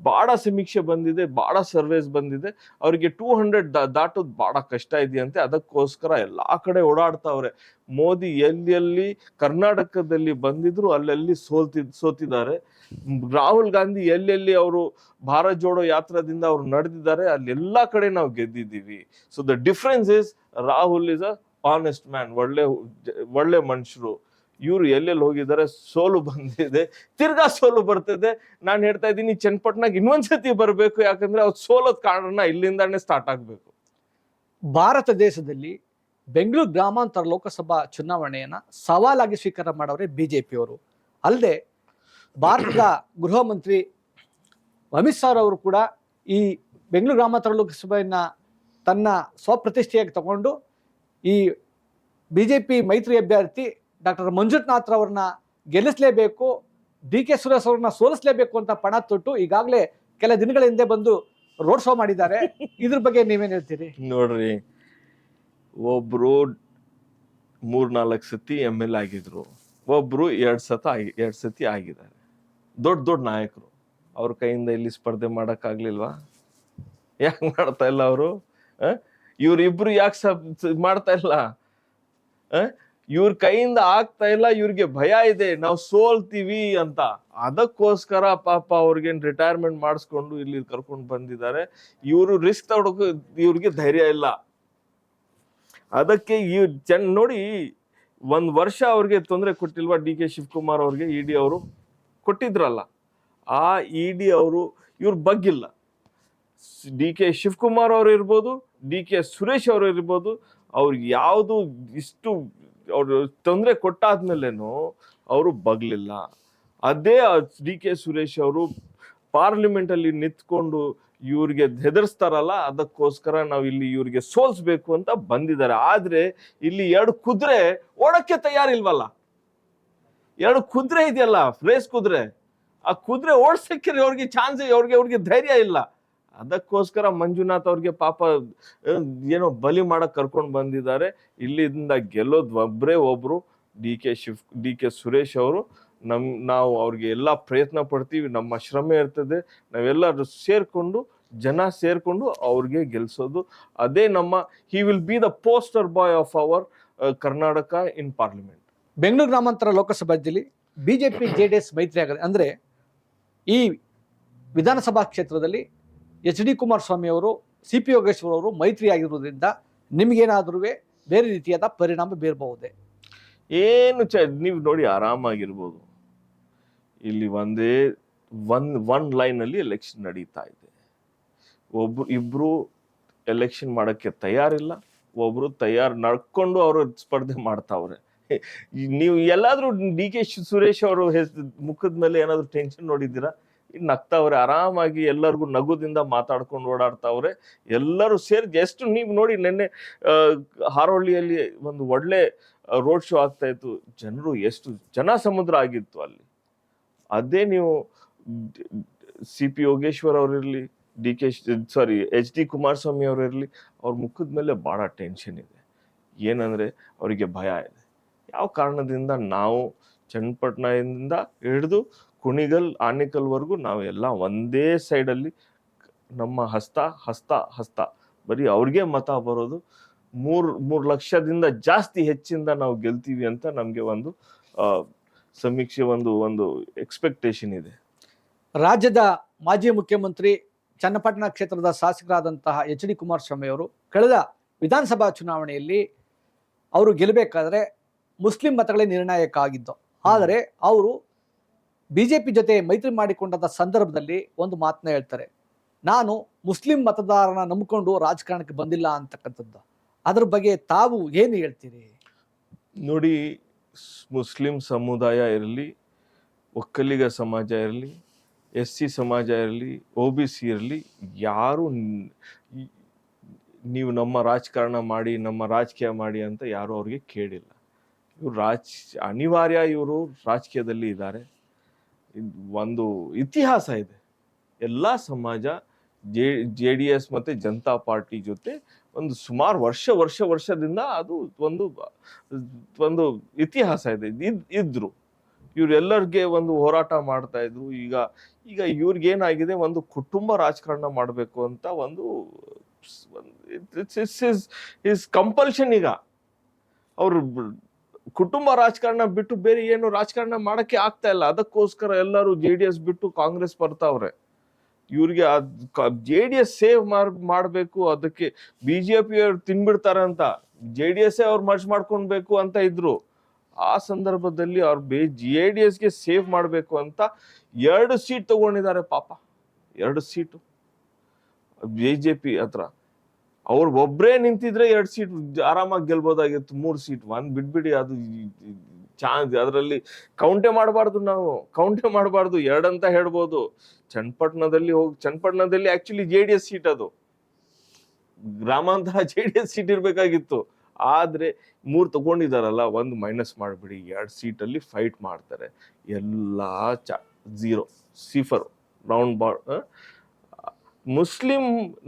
B: ಬಹಳ ಸಮೀಕ್ಷೆ ಬಂದಿದೆ, ಬಹಳ ಸರ್ವೇಸ್ ಬಂದಿದೆ, ಅವರಿಗೆ 200 ದಾಟೋದು ಬಹಳ ಕಷ್ಟ ಇದೆಯಂತೆ. ಅದಕ್ಕೋಸ್ಕರ ಎಲ್ಲಾ ಕಡೆ ಓಡಾಡ್ತಾವ್ರೆ. ಮೋದಿ ಎಲ್ಲಿ ಕರ್ನಾಟಕದಲ್ಲಿ ಬಂದಿದ್ರು ಅಲ್ಲೆಲ್ಲಿ ಸೋತಿದ್ದಾರೆ. ರಾಹುಲ್ ಗಾಂಧಿ ಎಲ್ಲೆಲ್ಲಿ ಅವರು ಭಾರತ್ ಜೋಡೋ ಯಾತ್ರದಿಂದ ಅವ್ರು ನಡೆದಿದ್ದಾರೆ, ಅಲ್ಲೆಲ್ಲಾ ಕಡೆ ನಾವು ಗೆದ್ದಿದ್ದೀವಿ. So the difference is Rahul is a honest man, ಒಳ್ಳೆ ಮನುಷ್ಯರು. ಇವ್ರು ಎಲ್ಲೆಲ್ಲಿ ಹೋಗಿದ್ದಾರೆ, ಸೋಲು ಬಂದಿದೆ, ತಿರ್ಗಾ ಸೋಲು ಬರ್ತಿದೆ. ನಾನು ಹೇಳ್ತಾ ಇದ್ದೀನಿ, ಚನ್ನಪಟ್ಟಣಕ್ಕೆ ಇನ್ನೊಂದ್ಸತಿ ಬರ್ಬೇಕು, ಯಾಕಂದ್ರೆ ಅವ್ರು ಸೋಲೋದ್ ಕಾರಣ ಇಲ್ಲಿಂದಾನೇ ಸ್ಟಾರ್ಟ್ ಆಗ್ಬೇಕು.
A: ಭಾರತ ದೇಶದಲ್ಲಿ ಬೆಂಗಳೂರು ಗ್ರಾಮಾಂತರ ಲೋಕಸಭಾ ಚುನಾವಣೆಯನ್ನ ಸವಾಲಾಗಿ ಸ್ವೀಕಾರ ಮಾಡವ್ರೆ ಬಿಜೆಪಿಯವರು. ಅಲ್ಲದೆ ಭಾರತದ ಗೃಹ ಮಂತ್ರಿ ಅಮಿತ್ ಶಾ ಅವರು ಕೂಡ ಈ ಬೆಂಗಳೂರು ಗ್ರಾಮಾಂತರ ಲೋಕಸಭೆಯನ್ನ ತನ್ನ ಸ್ವಪ್ರತಿಷ್ಠೆಯಾಗಿ ತಗೊಂಡು ಈ ಬಿಜೆಪಿ ಮೈತ್ರಿ ಅಭ್ಯರ್ಥಿ ಡಾಕ್ಟರ್ ಮಂಜುನಾಥ್ ಅವ್ರನ್ನ ಗೆಲ್ಲಿಸಲೇಬೇಕು, DK ಸುರೇಶ್ ಅವ್ರನ್ನ ಸೋಲಿಸಲೇಬೇಕು ಅಂತ ಪಣ ತೊಟ್ಟು ಈಗಾಗಲೇ ಕೆಲ ದಿನಗಳ ಹಿಂದೆ ಬಂದು ರೋಡ್ ಶೋ ಮಾಡಿದ್ದಾರೆ. ಇದ್ರ ಬಗ್ಗೆ ನೀವೇನ್ ಹೇಳ್ತೀರಿ?
B: ನೋಡ್ರಿ, ಒಬ್ರು 3-4 ಸತಿ MLA ಆಗಿದ್ರು, ಒಬ್ರು 2 ಸತಿ ಆಗಿದ್ದಾರೆ. ದೊಡ್ಡ ನಾಯಕರು. ಅವ್ರ ಕೈಯಿಂದ ಇಲ್ಲಿ ಸ್ಪರ್ಧೆ ಮಾಡಕ್ ಆಗ್ಲಿಲ್ವಾ? ಯಾಕೆ ಮಾಡ್ತಾ ಇಲ್ಲ ಅವರು? ಇವ್ರಿಬ್ರು ಯಾಕೆ ಮಾಡ್ತಾ ಇಲ್ಲ? ಇವ್ರ ಕೈಯಿಂದ ಆಗ್ತಾ ಇಲ್ಲ, ಇವ್ರಿಗೆ ಭಯ ಇದೆ, ನಾವು ಸೋಲ್ತೀವಿ ಅಂತ. ಅದಕ್ಕೋಸ್ಕರ ಪಾಪ ಅವ್ರಿಗೆ ರಿಟೈರ್ಮೆಂಟ್ ಮಾಡಿಸ್ಕೊಂಡು ಇಲ್ಲಿ ಕರ್ಕೊಂಡು ಬಂದಿದ್ದಾರೆ. ಇವರು ರಿಸ್ಕ್ ತಗೊಳಕ್ ಇವ್ರಿಗೆ ಧೈರ್ಯ ಇಲ್ಲ. ಅದಕ್ಕೆ ನೋಡಿ, 1 ವರ್ಷ ಅವ್ರಿಗೆ ತೊಂದರೆ ಕೊಟ್ಟಿಲ್ವಾ DK ಶಿವಕುಮಾರ್ ಅವ್ರಿಗೆ? ED ಅವರು ಕೊಟ್ಟಿದ್ರಲ್ಲ, ಆ ED ಅವರು ಇವ್ರ ಬಗ್ಗಿಲ್ಲ. DK ಶಿವಕುಮಾರ್ ಅವರು ಇರ್ಬೋದು, DK ಸುರೇಶ್ ಅವರು ಇರ್ಬೋದು, ಅವ್ರಿಗೆ ಯಾವುದು ಇಷ್ಟು ಅವ್ರು ತೊಂದರೆ ಕೊಟ್ಟಾದ್ಮೇಲೆನು ಅವರು ಬಗ್ಲಿಲ್ಲ. ಅದೇ DK ಸುರೇಶ್ ಅವರು ಪಾರ್ಲಿಮೆಂಟ್ ಅಲ್ಲಿ ನಿಂತ್ಕೊಂಡು ಇವ್ರಿಗೆ ಹೆದರ್ಸ್ತಾರಲ್ಲ, ಅದಕ್ಕೋಸ್ಕರ ನಾವು ಇಲ್ಲಿ ಇವ್ರಿಗೆ ಸೋಲ್ಸ್ಬೇಕು ಅಂತ ಬಂದಿದ್ದಾರೆ. ಆದ್ರೆ ಇಲ್ಲಿ 2 ಕುದುರೆ ಓಡಕ್ಕೆ ತಯಾರಿಲ್ವಲ್ಲ. 2 ಕುದುರೆ ಇದೆಯಲ್ಲ, ರೇಸ್ ಕುದುರೆ, ಆ ಕುದುರೆ ಓಡ್ಸಕ್ಕೆ ಅವ್ರಿಗೆ ಚಾನ್ಸ್, ಅವ್ರಿಗೆ ಧೈರ್ಯ ಇಲ್ಲ. ಅದಕ್ಕೋಸ್ಕರ ಮಂಜುನಾಥ್ ಅವ್ರಿಗೆ ಪಾಪ ಏನೋ ಬಲಿ ಮಾಡಕ್ ಕರ್ಕೊಂಡು ಬಂದಿದ್ದಾರೆ. ಇಲ್ಲಿಂದ ಗೆಲ್ಲೋದ್ ಒಬ್ರು DK ಸುರೇಶ್ ಅವರು. ನಾವು ಅವ್ರಿಗೆ ಎಲ್ಲಾ ಪ್ರಯತ್ನ ಪಡ್ತೀವಿ, ನಮ್ಮ ಶ್ರಮ ಇರ್ತದೆ, ನಾವೆಲ್ಲರೂ ಜನ ಸೇರ್ಕೊಂಡು ಅವ್ರಿಗೆ ಗೆಲ್ಸೋದು. ಅದೇ ನಮ್ಮ he will be the poster boy of our Karnataka in parliament.
A: Bengaluru ಗ್ರಾಮಾಂತರ ಲೋಕಸಭೆಯಲ್ಲಿ ಬಿಜೆಪಿ JDS ಮೈತ್ರಿ ಆಗದೆ ಅಂದ್ರೆ ಈ ವಿಧಾನಸಭಾ ಕ್ಷೇತ್ರದಲ್ಲಿ HD ಕುಮಾರಸ್ವಾಮಿ ಅವರು, CP ಯೋಗೇಶ್ವರ್ ಅವರು ಮೈತ್ರಿ ಆಗಿರುವುದರಿಂದ ನಿಮ್ಗೇನಾದ್ರೂ ಬೇರೆ ರೀತಿಯಾದ ಪರಿಣಾಮ ಬೀರಬಹುದೇ?
B: ಏನು ನೀವು ನೋಡಿ, ಆರಾಮಾಗಿರ್ಬೋದು. ಇಲ್ಲಿ ಒನ್ ಲೈನ್ ಅಲ್ಲಿ ಎಲೆಕ್ಷನ್ ನಡೀತಾ ಇದೆ. ಇಬ್ರು ಎಲೆಕ್ಷನ್ ಮಾಡಕ್ಕೆ ತಯಾರಿಲ್ಲ, ಒಬ್ರು ನಡ್ಕೊಂಡು ಅವರು ಸ್ಪರ್ಧೆ ಮಾಡ್ತಾವ್ರೆ. ನೀವು ಎಲ್ಲಾದ್ರೂ DK ಸುರೇಶ್ ಅವರು ಮುಖದ ಮೇಲೆ ಏನಾದ್ರು ಟೆನ್ಷನ್ ನೋಡಿದ್ದೀರಾ? ನಗ್ತಾವ್ರೆ ಆರಾಮಾಗಿ, ಎಲ್ಲರಿಗೂ ನಗುದಿಂದ ಮಾತಾಡ್ಕೊಂಡು ಓಡಾಡ್ತಾವ್ರೆ. ಎಲ್ಲರೂ ಎಷ್ಟು ನೀವು ನೋಡಿ, ನಿನ್ನೆ ಹಾರೋಳ್ಳಿಯಲ್ಲಿ ಒಂದು ಒಳ್ಳೆ ರೋಡ್ ಶೋ ಆಗ್ತಾ ಇತ್ತು. ಜನರು ಎಷ್ಟು ಸಮುದ್ರ ಆಗಿತ್ತು ಅಲ್ಲಿ. ಅದೇ ನೀವು CP ಯೋಗೇಶ್ವರ್ ಅವರಿರ್ಲಿ, HD ಕುಮಾರಸ್ವಾಮಿ ಅವರಿರ್ಲಿ, ಅವ್ರ ಮುಖದ ಮೇಲೆ ಬಹಳ ಟೆನ್ಷನ್ ಇದೆ. ಏನಂದ್ರೆ ಅವರಿಗೆ ಭಯ ಇದೆ. ಯಾವ ಕಾರಣದಿಂದ? ನಾವು ಚನ್ನಪಟ್ಟಣದಿಂದ ಹಿಡಿದು ಕುಣಿಗಲ್, ಆನೇಕಲ್ವರೆಗೂ ನಾವೆಲ್ಲ ಒಂದೇ ಸೈಡಲ್ಲಿ, ನಮ್ಮ ಹಸ್ತ ಬರೀ ಅವ್ರಿಗೆ ಮತ ಬರೋದು. 3 ಲಕ್ಷದಿಂದ ಜಾಸ್ತಿ ಹೆಚ್ಚಿಂದ ನಾವು ಗೆಲ್ತೀವಿ ಅಂತ ನಮ್ಗೆ ಒಂದು ಸಮೀಕ್ಷೆ, ಒಂದು ಎಕ್ಸ್ಪೆಕ್ಟೇಷನ್ ಇದೆ.
A: ರಾಜ್ಯದ ಮಾಜಿ ಮುಖ್ಯಮಂತ್ರಿ, ಚನ್ನಪಟ್ಟಣ ಕ್ಷೇತ್ರದ ಶಾಸಕರಾದಂತಹ HD ಕುಮಾರಸ್ವಾಮಿ ಅವರು ಕಳೆದ ವಿಧಾನಸಭಾ ಚುನಾವಣೆಯಲ್ಲಿ ಅವರು ಗೆಲ್ಲಬೇಕಾದ್ರೆ ಮುಸ್ಲಿಂ ಮತಗಳೇ ನಿರ್ಣಾಯಕ ಆಗಿದ್ದು. ಆದರೆ ಅವರು ಬಿಜೆಪಿ ಜೊತೆ ಮೈತ್ರಿ ಮಾಡಿಕೊಂಡಂಥ ಸಂದರ್ಭದಲ್ಲಿ ಒಂದು ಮಾತನ್ನ ಹೇಳ್ತಾರೆ, ನಾನು ಮುಸ್ಲಿಂ ಮತದಾರನ ನಂಬಿಕೊಂಡು ರಾಜಕಾರಣಕ್ಕೆ ಬಂದಿಲ್ಲ ಅಂತಕ್ಕಂಥದ್ದು. ಅದ್ರ ಬಗ್ಗೆ ತಾವು ಏನು ಹೇಳ್ತೀರಿ?
B: ನೋಡಿ, ಮುಸ್ಲಿಂ ಸಮುದಾಯ ಇರಲಿ, ಒಕ್ಕಲಿಗ ಸಮಾಜ ಇರಲಿ, SC ಸಮಾಜ ಇರಲಿ, OBC ಇರಲಿ, ಯಾರು ನೀವು ನಮ್ಮ ರಾಜಕಾರಣ ಮಾಡಿ, ನಮ್ಮ ರಾಜಕೀಯ ಮಾಡಿ ಅಂತ ಯಾರು ಅವ್ರಿಗೆ ಕೇಳಿಲ್ಲ. ಇವ್ರು ಅನಿವಾರ್ಯ, ಇವರು ರಾಜಕೀಯದಲ್ಲಿ ಇದ್ದಾರೆ. ಒಂದು ಇತಿಹಾಸ ಇದೆ. ಎಲ್ಲ ಸಮಾಜ JDS ಮತ್ತೆ ಜನತಾ ಪಾರ್ಟಿ ಜೊತೆ ಒಂದು ಸುಮಾರು ವರ್ಷದಿಂದ ಅದು ಒಂದು ಇತಿಹಾಸ ಇದೆ. ಇದ್ರು ಇವರೆಲ್ಲರಿಗೆ ಒಂದು ಹೋರಾಟ ಮಾಡ್ತಾ ಇದ್ರು. ಈಗ ಇವ್ರಿಗೇನಾಗಿದೆ, ಒಂದು ಕುಟುಂಬ ರಾಜಕಾರಣ ಮಾಡಬೇಕು ಅಂತ ಒಂದು ಇಸ್ ಕಂಪಲ್ಷನ್. ಈಗ ಅವ್ರು ಕುಟುಂಬ ರಾಜಕಾರಣ ಬಿಟ್ಟು ಬೇರೆ ಏನು ರಾಜಕಾರಣ ಮಾಡಕ್ಕೆ ಆಗ್ತಾ ಇಲ್ಲ. ಅದಕ್ಕೋಸ್ಕರ ಎಲ್ಲರೂ JDS ಬಿಟ್ಟು ಕಾಂಗ್ರೆಸ್ ಬರ್ತಾವ್ರೆ. ಇವ್ರಿಗೆ JDS ಸೇವ್ ಮಾಡಬೇಕು, ಅದಕ್ಕೆ BJP ಅವ್ರು ತಿನ್ಬಿಡ್ತಾರೆ ಅಂತ JDS ಅವ್ರು ಮರ್ಜ್ ಮಾಡ್ಕೊಳ್ಬೇಕು ಅಂತ ಇದ್ರು. ಆ ಸಂದರ್ಭದಲ್ಲಿ ಅವ್ರು JDSಗೆ ಸೇವ್ ಮಾಡಬೇಕು ಅಂತ 2 ಸೀಟ್ ತಗೊಂಡಿದ್ದಾರೆ. ಪಾಪ 2 ಸೀಟು BJP ಹತ್ರ. ಅವ್ರು ಒಬ್ರೇ ನಿಂತಿದ್ರೆ 2 ಸೀಟ್ ಆರಾಮಾಗಿ ಗೆಲ್ಬೋದಾಗಿತ್ತು. 3 ಸೀಟ್ ಬಿಟ್ಬಿಡಿ, ಅದು ಅದರಲ್ಲಿ ಕೌಂಟೇ ಮಾಡಬಾರ್ದು. ನಾವು ಕೌಂಟೇ ಮಾಡಬಾರ್ದು, 2 ಅಂತ ಹೇಳ್ಬೋದು. ಚನ್ನಪಟ್ಟಣದಲ್ಲಿ ಆಕ್ಚುಲಿ JDS ಸೀಟ್, ಅದು ಗ್ರಾಮಾಂತರ JDS ಸೀಟ್ ಇರ್ಬೇಕಾಗಿತ್ತು. ಆದ್ರೆ 3 ತಗೊಂಡಿದಾರಲ್ಲ, 1 ಮೈನಸ್ ಮಾಡ್ಬಿಡಿ, 2 ಸೀಟಲ್ಲಿ ಫೈಟ್ ಮಾಡ್ತಾರೆ. ಎಲ್ಲಾ 0 ಸಿಫರ್ ರೌಂಡ್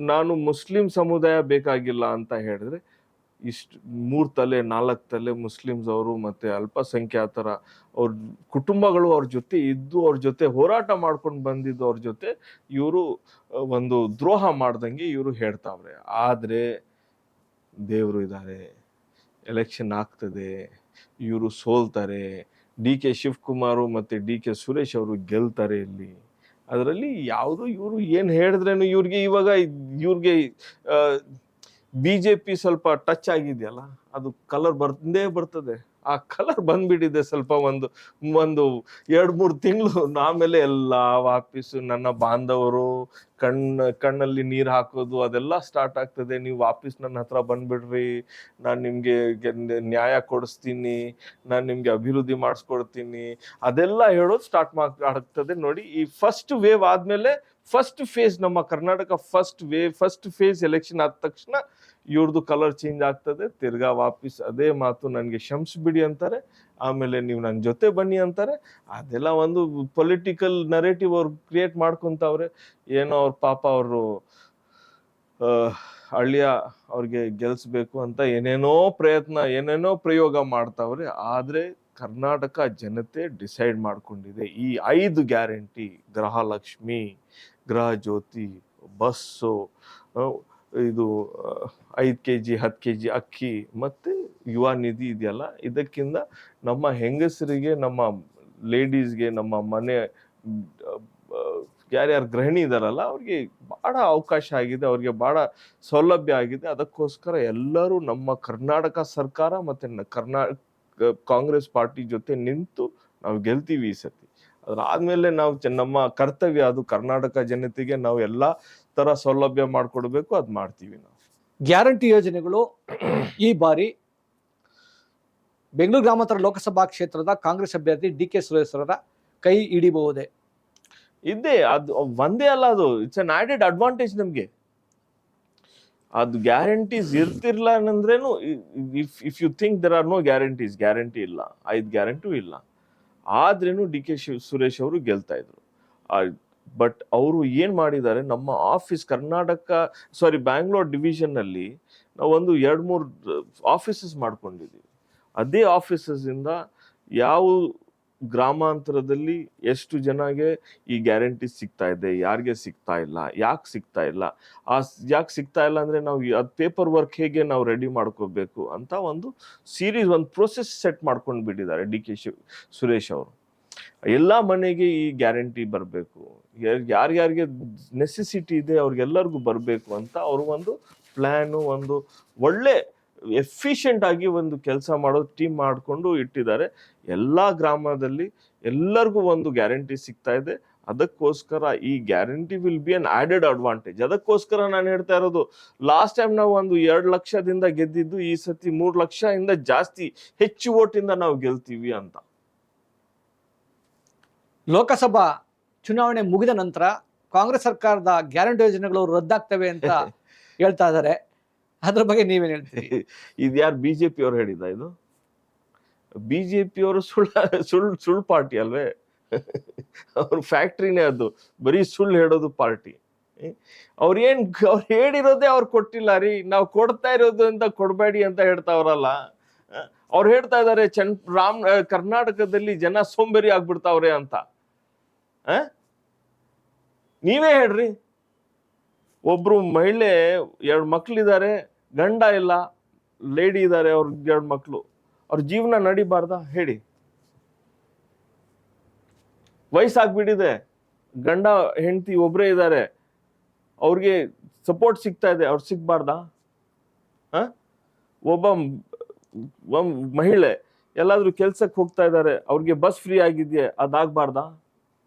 B: ನಾನು ಮುಸ್ಲಿಂ ಸಮುದಾಯ ಬೇಕಾಗಿಲ್ಲ ಅಂತ ಹೇಳಿದ್ರೆ, ಇಷ್ಟು 3 ತಲೆ 4 ತಲೆ ಮುಸ್ಲಿಮ್ಸ್ ಅವರು ಮತ್ತೆ ಅಲ್ಪಸಂಖ್ಯಾತರ ಅವ್ರ ಕುಟುಂಬಗಳು ಅವ್ರ ಜೊತೆ ಇದ್ದು, ಅವ್ರ ಜೊತೆ ಹೋರಾಟ ಮಾಡ್ಕೊಂಡು ಬಂದಿದ್ದು, ಅವ್ರ ಜೊತೆ ಇವರು ಒಂದು ದ್ರೋಹ ಮಾಡ್ದಂಗೆ ಇವರು ಹೇಳ್ತಾವ್ರೆ. ಆದ್ರೆ ದೇವರು ಇದ್ದಾರೆ, ಎಲೆಕ್ಷನ್ ಆಗ್ತದೆ, ಇವರು ಸೋಲ್ತಾರೆ. DK ಶಿವಕುಮಾರ್ ಮತ್ತೆ DK ಸುರೇಶ್ ಅವರು ಗೆಲ್ತಾರೆ. ಇಲ್ಲಿ ಅದರಲ್ಲಿ ಯಾವುದು ಇವರು ಏನ್ ಹೇಳಿದ್ರೇನು ಇವ್ರಿಗೆ BJP ಸ್ವಲ್ಪ ಟಚ್ ಆಗಿದೆಯಲ್ಲ, ಅದು ಕಲರ್ ಬರ್ತದೆ. ಆ ಕಲರ್ ಬಂದ್ಬಿಟ್ಟಿದೆ. ಸ್ವಲ್ಪ ಒಂದು 2-3 ತಿಂಗಳು ಆಮೇಲೆ ಎಲ್ಲ ವಾಪಸ್ ನನ್ನ ಬಾಂಧವರು ಕಣ್ಣಲ್ಲಿ ನೀರು ಹಾಕೋದು ಅದೆಲ್ಲ ಸ್ಟಾರ್ಟ್ ಆಗ್ತದೆ. ನೀವು ವಾಪಸ್ ನನ್ನ ಹತ್ರ ಬಂದ್ಬಿಡ್ರಿ, ನಾನು ನಿಮ್ಗೆ ನ್ಯಾಯ ಕೊಡಿಸ್ತೀನಿ, ನಾನು ನಿಮ್ಗೆ ಅಭಿವೃದ್ಧಿ ಮಾಡಿಸ್ಕೊಡ್ತೀನಿ, ಅದೆಲ್ಲ ಹೇಳೋದು ಸ್ಟಾರ್ಟ್ ಆಗ್ತದೆ. ನೋಡಿ, ಈ ಫಸ್ಟ್ ವೇವ್ ಆದ್ಮೇಲೆ ಫಸ್ಟ್ ಫೇಸ್, ನಮ್ಮ ಕರ್ನಾಟಕ ಫಸ್ಟ್ ಫೇಸ್ ಎಲೆಕ್ಷನ್ ಆದ ತಕ್ಷಣ ಇವ್ರದ್ದು ಕಲರ್ ಚೇಂಜ್ ಆಗ್ತದೆ. ತಿರ್ಗಾ ವಾಪಸ್ ಅದೇ ಮಾತು, ನನ್ಗೆ ಕ್ಷಮಿಸ್ಬಿಡಿ ಅಂತಾರೆ, ಆಮೇಲೆ ನೀವು ನನ್ನ ಜೊತೆ ಬನ್ನಿ ಅಂತಾರೆ. ಅದೆಲ್ಲ ಒಂದು ಪೊಲಿಟಿಕಲ್ ನರೇಟಿವ್ ಅವ್ರು ಕ್ರಿಯೇಟ್ ಮಾಡ್ಕೊಂತವ್ರೆ. ಏನೋ ಅವ್ರ ಪಾಪ ಅವರು ಹಳ್ಳಿಯ ಅವ್ರಿಗೆ ಗೆಲ್ಸ್ಬೇಕು ಅಂತ ಏನೇನೋ ಪ್ರಯೋಗ ಮಾಡ್ತಾವ್ರೆ. ಆದ್ರೆ ಕರ್ನಾಟಕ ಜನತೆ ಡಿಸೈಡ್ ಮಾಡ್ಕೊಂಡಿದೆ, ಈ 5 ಗ್ಯಾರಂಟಿ, ಗೃಹಲಕ್ಷ್ಮಿ, ಗೃಹ ಜ್ಯೋತಿ, ಬಸ್ಸು, ಇದು 5 kg 10 kg ಅಕ್ಕಿ ಮತ್ತೆ ಯುವ ನಿಧಿ ಇದೆಯಲ್ಲ, ಇದಕ್ಕಿಂತ ನಮ್ಮ ಹೆಂಗಸರಿಗೆ, ನಮ್ಮ ಲೇಡೀಸ್ಗೆ, ನಮ್ಮ ಮನೆ ಯಾರ್ಯಾರು ಗೃಹಿಣಿ ಇದಾರಲ್ಲ ಅವ್ರಿಗೆ ಬಹಳ ಅವಕಾಶ ಆಗಿದೆ, ಅವ್ರಿಗೆ ಬಹಳ ಸೌಲಭ್ಯ ಆಗಿದೆ. ಅದಕ್ಕೋಸ್ಕರ ಎಲ್ಲರೂ ನಮ್ಮ ಕರ್ನಾಟಕ ಸರ್ಕಾರ ಮತ್ತೆ ಕಾಂಗ್ರೆಸ್ ಪಾರ್ಟಿ ಜೊತೆ ನಿಂತು ನಾವು ಗೆಲ್ತೀವಿ ಈ ಸತಿ. ಅದಾದ್ಮೇಲೆ ನಾವು ನಮ್ಮ ಕರ್ತವ್ಯ ಅದು ಕರ್ನಾಟಕ ಜನತೆಗೆ ನಾವು ಎಲ್ಲಾ ತರ ಸೌಲಭ್ಯ ಮಾಡ್ಕೊಡ್ಬೇಕು, ಅದ್ ಮಾಡ್ತೀವಿ ನಾವು.
A: ಗ್ಯಾರಂಟಿ ಯೋಜನೆಗಳು ಈ ಬಾರಿ ಬೆಂಗಳೂರು ಗ್ರಾಮಾಂತರ ಲೋಕಸಭಾ ಕ್ಷೇತ್ರದ ಕಾಂಗ್ರೆಸ್ ಅಭ್ಯರ್ಥಿ DK ಸುರೇಶ್ ಅವರ ಕೈ ಹಿಡಿಬಹುದೇ?
B: ಇದೆ, ಅದು ಒಂದೇ ಅಲ್ಲ, ಅದು ಇಟ್ಸ್ ಅನ್ ಆಡೆಡ್ ಅಡ್ವಾಂಟೇಜ್ ನಮ್ಗೆ. ಅದು ಗ್ಯಾರಂಟೀಸ್ ಇರ್ತಿರ್ಲ ಅಂದ್ರೇನು, if you think there are no guarantee ಇಲ್ಲ, 5 ಗ್ಯಾರಂಟಿ ಇಲ್ಲ, ಆದ್ರೇನು DK ಸುರೇಶ್ ಅವರು ಗೆಲ್ತಾ ಇದ್ರು. ಬಟ್ ಅವರು ಏನ್ ಮಾಡಿದ್ದಾರೆ, ನಮ್ಮ ಬ್ಯಾಂಗ್ಳೂರ್ ಡಿವಿಷನ್ ನಲ್ಲಿ ನಾವು ಒಂದು 2-3 ಆಫೀಸಸ್ ಮಾಡ್ಕೊಂಡಿದೀವಿ. ಅದೇ ಆಫೀಸಸ್ ಇಂದ ಯಾವ ಗ್ರಾಮಾಂತರದಲ್ಲಿ ಎಷ್ಟು ಜನಗೆ ಈ ಗ್ಯಾರಂಟಿ ಸಿಗ್ತಾ ಇದೆ, ಯಾರಿಗೆ ಸಿಗ್ತಾ ಇಲ್ಲ, ಯಾಕೆ ಸಿಗ್ತಾ ಇಲ್ಲ ಅಂದ್ರೆ ನಾವು ಅದ್ ಪೇಪರ್ ವರ್ಕ್ ಹೇಗೆ ನಾವು ರೆಡಿ ಮಾಡ್ಕೋಬೇಕು ಅಂತ ಒಂದು ಪ್ರೊಸೆಸ್ ಸೆಟ್ ಮಾಡ್ಕೊಂಡು ಬಿಟ್ಟಿದ್ದಾರೆ DK ಸುರೇಶ್ ಅವರು. ಎಲ್ಲಾ ಮನೆಗೆ ಈ ಗ್ಯಾರಂಟಿ ಬರಬೇಕು, ಯಾರ್ಯಾರಿಗೆ ನೆಸೆಸಿಟಿ ಇದೆ ಅವ್ರಿಗೆಲ್ಲರಿಗೂ ಬರಬೇಕು ಅಂತ ಅವರು ಒಂದು ಪ್ಲ್ಯಾನು, ಒಂದು ಒಳ್ಳೆ ಎಫಿಷಿಯೆಂಟ್ ಆಗಿ ಒಂದು ಕೆಲಸ ಮಾಡೋ ಟೀಮ್ ಮಾಡಿಕೊಂಡು ಇಟ್ಟಿದ್ದಾರೆ. ಎಲ್ಲ ಗ್ರಾಮದಲ್ಲಿ ಎಲ್ಲರಿಗೂ ಒಂದು ಗ್ಯಾರಂಟಿ ಸಿಗ್ತಾ ಇದೆ. ಅದಕ್ಕೋಸ್ಕರ ಈ guarantee will be an added advantage. ಅದಕ್ಕೋಸ್ಕರ ನಾನು ಹೇಳ್ತಾ ಇರೋದು, ಲಾಸ್ಟ್ ಟೈಮ್ ನಾವು ಒಂದು 2 ಲಕ್ಷದಿಂದ ಗೆದ್ದಿದ್ದು, ಈ ಸತಿ 3 ಲಕ್ಷದಿಂದ ಜಾಸ್ತಿ ಹೆಚ್ಚು ಓಟಿಂದ ನಾವು ಗೆಲ್ತೀವಿ ಅಂತ.
A: ಲೋಕಸಭಾ ಚುನಾವಣೆ ಮುಗಿದ ನಂತರ ಕಾಂಗ್ರೆಸ್ ಸರ್ಕಾರದ ಗ್ಯಾರಂಟಿ ಯೋಜನೆಗಳು ರದ್ದಾಗ್ತವೆ ಅಂತ ಹೇಳ್ತಾ ಇದ್ದಾರೆ. ಅದ್ರ ಬಗ್ಗೆ ನೀವೇನ್ ಹೇಳ್ತೀರಿ?
B: ಇದು ಯಾರು ಬಿಜೆಪಿ ಅವ್ರು ಹೇಳಿದ? ಇದು ಬಿಜೆಪಿ ಅವರು ಸುಳ್ಳು ಪಾರ್ಟಿ ಅಲ್ವೇ? ಅವ್ರ ಫ್ಯಾಕ್ಟ್ರಿನೇ ಅದು, ಬರೀ ಸುಳ್ಳು ಹೇಳೋದು ಪಾರ್ಟಿ. ಅವ್ರು ಹೇಳಿರೋದೇ ಅವ್ರು ಕೊಟ್ಟಿಲ್ಲ ರೀ. ನಾವು ಕೊಡ್ತಾ ಇರೋದು ಅಂತ ಕೊಡ್ಬೇಡಿ ಅಂತ ಹೇಳ್ತಾವ್ರಲ್ಲ. ಅವ್ರು ಹೇಳ್ತಾ ಇದಾರೆ ಕರ್ನಾಟಕದಲ್ಲಿ ಜನ ಸೋಂಬೇರಿ ಆಗ್ಬಿಡ್ತಾವ್ರೆ ಅಂತ. ನೀವೇ ಹೇಳ್ರಿ. ಒಬ್ರು ಮಹಿಳೆ 2 ಮಕ್ಳಿದ್ದಾರೆ, ಗಂಡ ಇಲ್ಲ, ಲೇಡಿ ಇದ್ದಾರೆ, ಅವ್ರ 2 ಮಕ್ಳು. ಅವ್ರ ಜೀವನ ನಡಿಬಾರ್ದ ಹೇಳಿ? ವಯಸ್ಸಾಗ್ಬಿಟ್ಟಿದೆ, ಗಂಡ ಹೆಂಡತಿ ಒಬ್ರೇ ಇದ್ದಾರೆ, ಅವ್ರಿಗೆ ಸಪೋರ್ಟ್ ಸಿಗ್ತಾ ಇದೆ, ಅವ್ರು ಸಿಗ್ಬಾರ್ದಾ? ಒಬ್ಬ ಮಹಿಳೆ ಎಲ್ಲಾದ್ರೂ ಕೆಲ್ಸಕ್ಕೆ ಹೋಗ್ತಾ ಇದ್ದಾರೆ, ಅವ್ರಿಗೆ ಬಸ್ ಫ್ರೀ ಆಗಿದೆಯೇ, ಅದಾಗಬಾರ್ದಾ?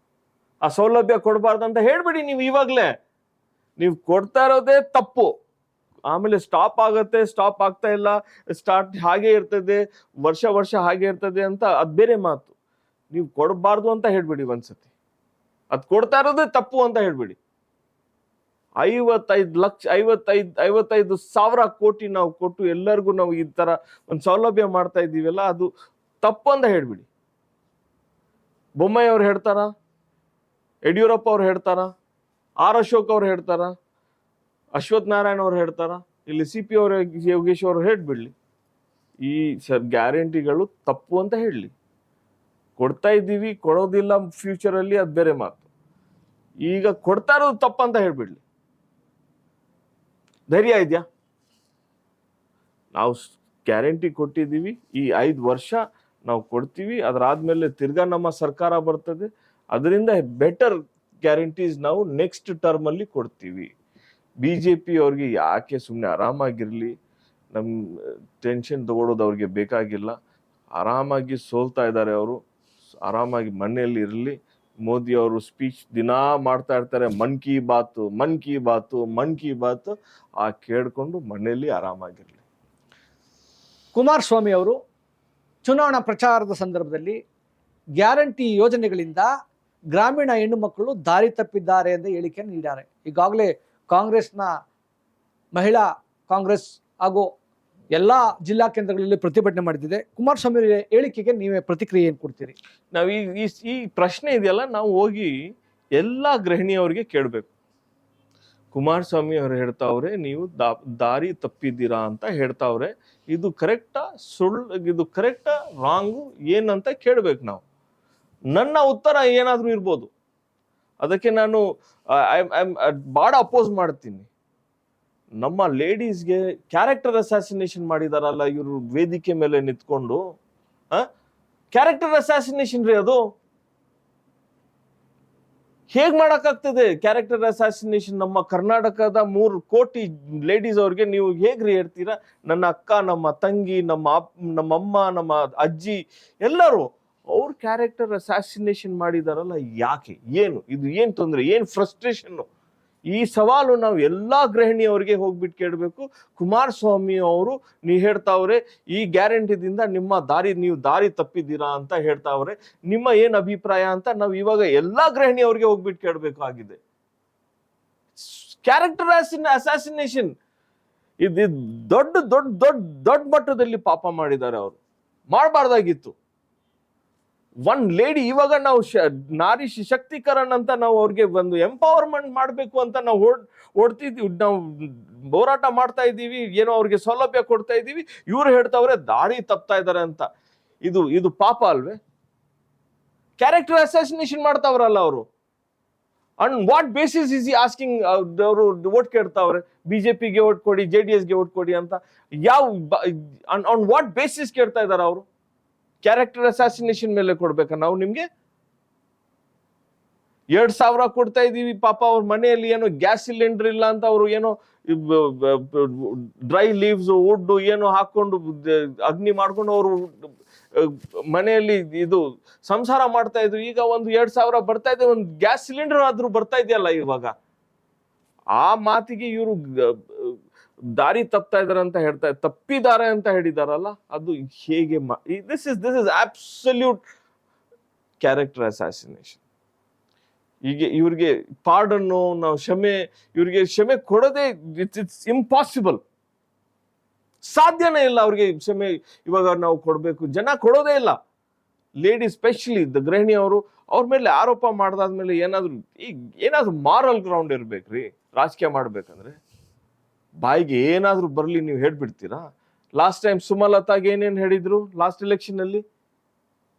B: ಆ ಸೌಲಭ್ಯ ಕೊಡಬಾರ್ದ ಅಂತ ಹೇಳ್ಬಿಡಿ ನೀವು ಇವಾಗ್ಲೇ. ನೀವು ಕೊಡ್ತಾ ಇರೋದೇ ತಪ್ಪು. ಆಮೇಲೆ ಸ್ಟಾಪ್ ಆಗತ್ತೆ, ಸ್ಟಾಪ್ ಆಗ್ತಾ ಇಲ್ಲ, ಸ್ಟಾರ್ಟ್ ಹಾಗೆ ಇರ್ತದೆ, ವರ್ಷ ಹಾಗೆ ಇರ್ತದೆ ಅಂತ ಅದ್ ಬೇರೆ ಮಾತು. ನೀವು ಕೊಡಬಾರ್ದು ಅಂತ ಹೇಳ್ಬಿಡಿ ಒಂದ್ಸತಿ. ಅದ್ ಕೊಡ್ತಾ ಇರೋದೇ ತಪ್ಪು ಅಂತ ಹೇಳ್ಬಿಡಿ. 55,00,000 ಕೋಟಿ ನಾವು ಕೊಟ್ಟು ಎಲ್ಲರಿಗೂ ನಾವು ಈ ತರ ಒಂದು ಸೌಲಭ್ಯ ಮಾಡ್ತಾ ಇದ್ದೀವಲ್ಲ, ಅದು ತಪ್ಪು ಅಂತ ಹೇಳ್ಬಿಡಿ. ಬೊಮ್ಮಾಯಿ ಅವ್ರು ಹೇಳ್ತಾರ, ಯಡಿಯೂರಪ್ಪ ಅವ್ರು ಹೇಳ್ತಾರ, ಆರ್ ಅಶೋಕ್ ಅವ್ರು ಹೇಳ್ತಾರ, ಅಶ್ವಥ್ ನಾರಾಯಣ ಅವ್ರು ಹೇಳ್ತಾರ, ಇಲ್ಲಿ CP ಅವ್ರ ಯೋಗೇಶ್ ಅವರು ಹೇಳ್ಬಿಡ್ಲಿ, ಈ ಗ್ಯಾರಂಟಿಗಳು ತಪ್ಪು ಅಂತ ಹೇಳಲಿ. ಕೊಡ್ತಾ ಇದ್ದೀವಿ, ಕೊಡೋದಿಲ್ಲ ಫ್ಯೂಚರ್ ಅಲ್ಲಿ, ಅದ್ ಬೇರೆ ಮಾತು. ಈಗ ಕೊಡ್ತಾ ಇರೋದು ತಪ್ಪು ಅಂತ ಹೇಳ್ಬಿಡ್ಲಿ. ಧೈರ್ಯ ಇದೆಯಾ? ನಾವು ಗ್ಯಾರಂಟಿ ಕೊಟ್ಟಿದ್ದೀವಿ, ಈ 5 ವರ್ಷ ನಾವು ಕೊಡ್ತೀವಿ, ಅದಾದ್ಮೇಲೆ ತಿರ್ಗಾ ನಮ್ಮ ಸರ್ಕಾರ ಬರ್ತದೆ, ಅದರಿಂದ ಬೆಟರ್ ಗ್ಯಾರಂಟೀಸ್ ನಾವು ನೆಕ್ಸ್ಟ್ ಟರ್ಮ್ ಅಲ್ಲಿ ಕೊಡ್ತೀವಿ. ಬಿಜೆಪಿ ಅವ್ರಿಗೆ ಯಾಕೆ ಸುಮ್ಮನೆ ಆರಾಮಾಗಿರ್ಲಿ, ನಮ್ ಟೆನ್ಷನ್ ತಗೊಳ್ಳೋದು ಅವ್ರಿಗೆ ಬೇಕಾಗಿಲ್ಲ. ಆರಾಮಾಗಿ ಸೋಲ್ತಾ ಇದ್ದಾರೆ ಅವರು, ಆರಾಮಾಗಿ ಮನೆಯಲ್ಲಿ ಇರಲಿ. ಮೋದಿ ಅವರು ಸ್ಪೀಚ್ ದಿನಾ ಮಾಡ್ತಾ ಇರ್ತಾರೆ, ಮನ್ ಕಿ ಬಾತು ಆ ಕೇಳ್ಕೊಂಡು ಮನೆಯಲ್ಲಿ ಆರಾಮಾಗಿರ್ಲಿ.
A: ಕುಮಾರಸ್ವಾಮಿ ಅವರು ಚುನಾವಣಾ ಪ್ರಚಾರದ ಸಂದರ್ಭದಲ್ಲಿ ಗ್ಯಾರಂಟಿ ಯೋಜನೆಗಳಿಂದ ಗ್ರಾಮೀಣ ಹೆಣ್ಣು ಮಕ್ಕಳು ದಾರಿ ತಪ್ಪಿದ್ದಾರೆ ಎಂದು ಹೇಳಿಕೆಯನ್ನು ನೀಡಿದ್ದಾರೆ. ಈಗಾಗಲೇ ಕಾಂಗ್ರೆಸ್ನ ಮಹಿಳಾ ಕಾಂಗ್ರೆಸ್ ಹಾಗೂ ಎಲ್ಲ ಜಿಲ್ಲಾ ಕೇಂದ್ರಗಳಲ್ಲಿ ಪ್ರತಿಭಟನೆ ಮಾಡಿದೆ. ಕುಮಾರಸ್ವಾಮಿ ಹೇಳಿಕೆಗೆ ನೀವೇ ಪ್ರತಿಕ್ರಿಯೆ ಏನು ಕೊಡ್ತೀರಿ?
B: ನಾವು ಈ ಪ್ರಶ್ನೆ ಇದೆಯಲ್ಲ, ನಾವು ಹೋಗಿ ಎಲ್ಲ ಗೃಹಿಣಿಯವ್ರಿಗೆ ಕೇಳಬೇಕು. ಕುಮಾರಸ್ವಾಮಿ ಅವರು ಹೇಳ್ತಾವ್ರೆ ನೀವು ದಾರಿ ತಪ್ಪಿದ್ದೀರಾ ಅಂತ ಹೇಳ್ತಾವ್ರೆ, ಇದು ಕರೆಕ್ಟಾ ಸುಳ್ಳು, ಇದು ಕರೆಕ್ಟಾ ರಾಂಗು ಏನಂತ ಕೇಳ್ಬೇಕು ನಾವು. ನನ್ನ ಉತ್ತರ ಏನಾದ್ರೂ ಇರ್ಬೋದು, ಅದಕ್ಕೆ ನಾನು ಬಾಡ ಅಪೋಸ್ ಮಾಡ್ತೀನಿ. ನಮ್ಮ ಲೇಡೀಸ್ಗೆ ಕ್ಯಾರೆಕ್ಟರ್ ಅಸಾಸಿನೇಷನ್ ಮಾಡಿದಾರಲ್ಲ ಇವರು ವೇದಿಕೆ ಮೇಲೆ ನಿಂತ್ಕೊಂಡು. ಕ್ಯಾರೆಕ್ಟರ್ ಅಸಾಸಿನೇಷನ್ ರೀ ಅದು. ಹೇಗ್ ಮಾಡಕ್ಕಾಗ್ತದೆ ಕ್ಯಾರೆಕ್ಟರ್ ಅಸಾಸಿನೇಷನ್? ನಮ್ಮ ಕರ್ನಾಟಕದ 3 ಕೋಟಿ ಲೇಡೀಸ್ ಅವ್ರಿಗೆ ನೀವು ಹೇಗ್ರಿ ಹೇಳ್ತೀರಾ? ನನ್ನ ಅಕ್ಕ, ನಮ್ಮ ತಂಗಿ, ನಮ್ಮಮ್ಮ, ನಮ್ಮ ಅಜ್ಜಿ ಎಲ್ಲರೂ ಅವ್ರ ಕ್ಯಾರೆಕ್ಟರ್ ಅಸಾಸಿನೇಷನ್ ಮಾಡಿದಾರಲ್ಲ, ಯಾಕೆ? ಏನು ಇದು? ಏನ್ ತೊಂದ್ರೆ? ಏನ್ ಫ್ರಸ್ಟ್ರೇಷನ್? ಈ ಸವಾಲು ನಾವು ಎಲ್ಲಾ ಗೃಹಿಣಿಯವರಿಗೆ ಹೋಗ್ಬಿಟ್ಟು ಕೇಳಬೇಕು. ಕುಮಾರಸ್ವಾಮಿ ಅವರು ನೀವು ಹೇಳ್ತಾವ್ರೆ ಈ ಗ್ಯಾರಂಟಿದಿಂದ ನೀವು ದಾರಿ ತಪ್ಪಿದ್ದೀರಾ ಅಂತ ಹೇಳ್ತಾವ್ರೆ, ನಿಮ್ಮ ಏನ್ ಅಭಿಪ್ರಾಯ ಅಂತ ನಾವು ಇವಾಗ ಎಲ್ಲಾ ಗೃಹಿಣಿಯವರಿಗೆ ಹೋಗ್ಬಿಟ್ಟು ಕೇಳಬೇಕಾಗಿದೆ. ಕ್ಯಾರೆಕ್ಟರ್ ಅಸಾಸಿನೇಷನ್ ಇದು ದೊಡ್ಡ ದೊಡ್ಡ ದೊಡ್ಡ ದೊಡ್ಡ ಮಟ್ಟದಲ್ಲಿ ಪಾಪ ಮಾಡಿದ್ದಾರೆ ಅವರು. ಮಾಡಬಾರ್ದಾಗಿತ್ತು. ಒನ್ ಲೇಡಿ, ಇವಾಗ ನಾವು ನಾರಿ ಸಶಕ್ತೀಕರಣ ಅಂತ ನಾವು ಅವ್ರಿಗೆ ಒಂದು ಎಂಪವರ್ಮೆಂಟ್ ಮಾಡಬೇಕು ಅಂತ ನಾವು ಓಡ್ತಿದ್ದೀವಿ, ನಾವು ಹೋರಾಟ ಮಾಡ್ತಾ ಇದ್ದೀವಿ, ಏನೋ ಅವ್ರಿಗೆ ಸೌಲಭ್ಯ ಕೊಡ್ತಾ ಇದ್ದೀವಿ. ಇವ್ರು ಹೇಳ್ತಾವ್ರೆ ದಾರಿ ತಪ್ತಾ ಇದ್ದಾರೆ ಅಂತ. ಇದು ಪಾಪ ಅಲ್ವೇ? ಕ್ಯಾರೆಕ್ಟರ್ ಅಸಾಸಿನೇಷನ್ ಮಾಡ್ತಾವ್ರಲ್ಲ ಅವರು. On what basis is asking? ಅವರು ಓಟ್ ಕೇಳ್ತಾವ್ರೆ, ಬಿಜೆಪಿಗೆ ಓಟ್ ಕೊಡಿ, JDSಗೆ ಓಟ್ ಕೊಡಿ ಅಂತ. ಆನ್ ವಾಟ್ ಬೇಸಿಸ್ ಕೇಳ್ತಾ ಇದಾರೆ ಅವರು? ಕ್ಯಾರೆಕ್ಟರ್ ಅಸಾಸಿನೇಷನ್ ಮೇಲೆ ಕೊಡ್ಬೇಕಾ ನಾವು ನಿಮ್ಗೆ? 2,000 ಕೊಡ್ತಾ ಇದೀವಿ, ಪಾಪ ಅವ್ರ ಮನೆಯಲ್ಲಿ ಏನೋ ಗ್ಯಾಸ್ ಸಿಲಿಂಡರ್ ಇಲ್ಲ ಅಂತ ಅವ್ರು ಏನೋ ಡ್ರೈ ಲೀವ್ಸ್ ವುಡ್ ಏನೋ ಹಾಕೊಂಡು ಅಗ್ನಿ ಮಾಡ್ಕೊಂಡು ಅವರು ಮನೆಯಲ್ಲಿ ಇದು ಸಂಸಾರ ಮಾಡ್ತಾ ಇದ್ರು. ಈಗ ಒಂದು 2,000 ಬರ್ತಾ ಇದೆ, ಒಂದು ಗ್ಯಾಸ್ ಸಿಲಿಂಡರ್ ಆದ್ರೂ ಬರ್ತಾ ಇದೆಯಲ್ಲ ಇವಾಗ. ಆ ಮಾತಿಗೆ ಇವರು ದಾರಿ ತಪ್ತಾ ಇದಾರೆ ಅಂತ ತಪ್ಪಿದ್ದಾರೆ ಅಂತ ಹೇಳಿದಾರಲ್ಲ, ಅದು ಹೇಗೆ this is absolute character assassination. ಈಗ ಇವ್ರಿಗೆ ಪಾರ್ಡನ್ನು ನಾವು ಇವ್ರಿಗೆ ಕ್ಷಮೆ ಕೊಡೋದೇ ಇಟ್ಸ್ ಇಂಪಾಸಿಬಲ್. ಸಾಧ್ಯನೇ ಇಲ್ಲ ಅವ್ರಿಗೆ ಕ್ಷಮೆ ಇವಾಗ ನಾವು ಕೊಡ್ಬೇಕು, ಜನ ಕೊಡೋದೇ ಇಲ್ಲ. ಲೇಡಿ ಸ್ಪೆಷಲಿ ಗೃಹಿಣಿ ಅವರು ಅವ್ರ ಮೇಲೆ ಆರೋಪ ಮಾಡ್ದಾದ್ಮೇಲೆ ಏನಾದ್ರೂ ಮಾರಲ್ ಗ್ರೌಂಡ್ ಇರ್ಬೇಕ್ರಿ. ರಾಜಕೀಯ ಮಾಡ್ಬೇಕಂದ್ರೆ ಬಾಯಿಗೆ ಏನಾದ್ರೂ ಬರ್ಲಿ ನೀವು ಹೇಳ್ಬಿಡ್ತೀರಾ? ಲಾಸ್ಟ್ ಟೈಮ್ ಸುಮಲತಾಗೆ ಏನೇನ್ ಹೇಳಿದ್ರು ಲಾಸ್ಟ್ ಎಲೆಕ್ಷನ್ ಅಲ್ಲಿ,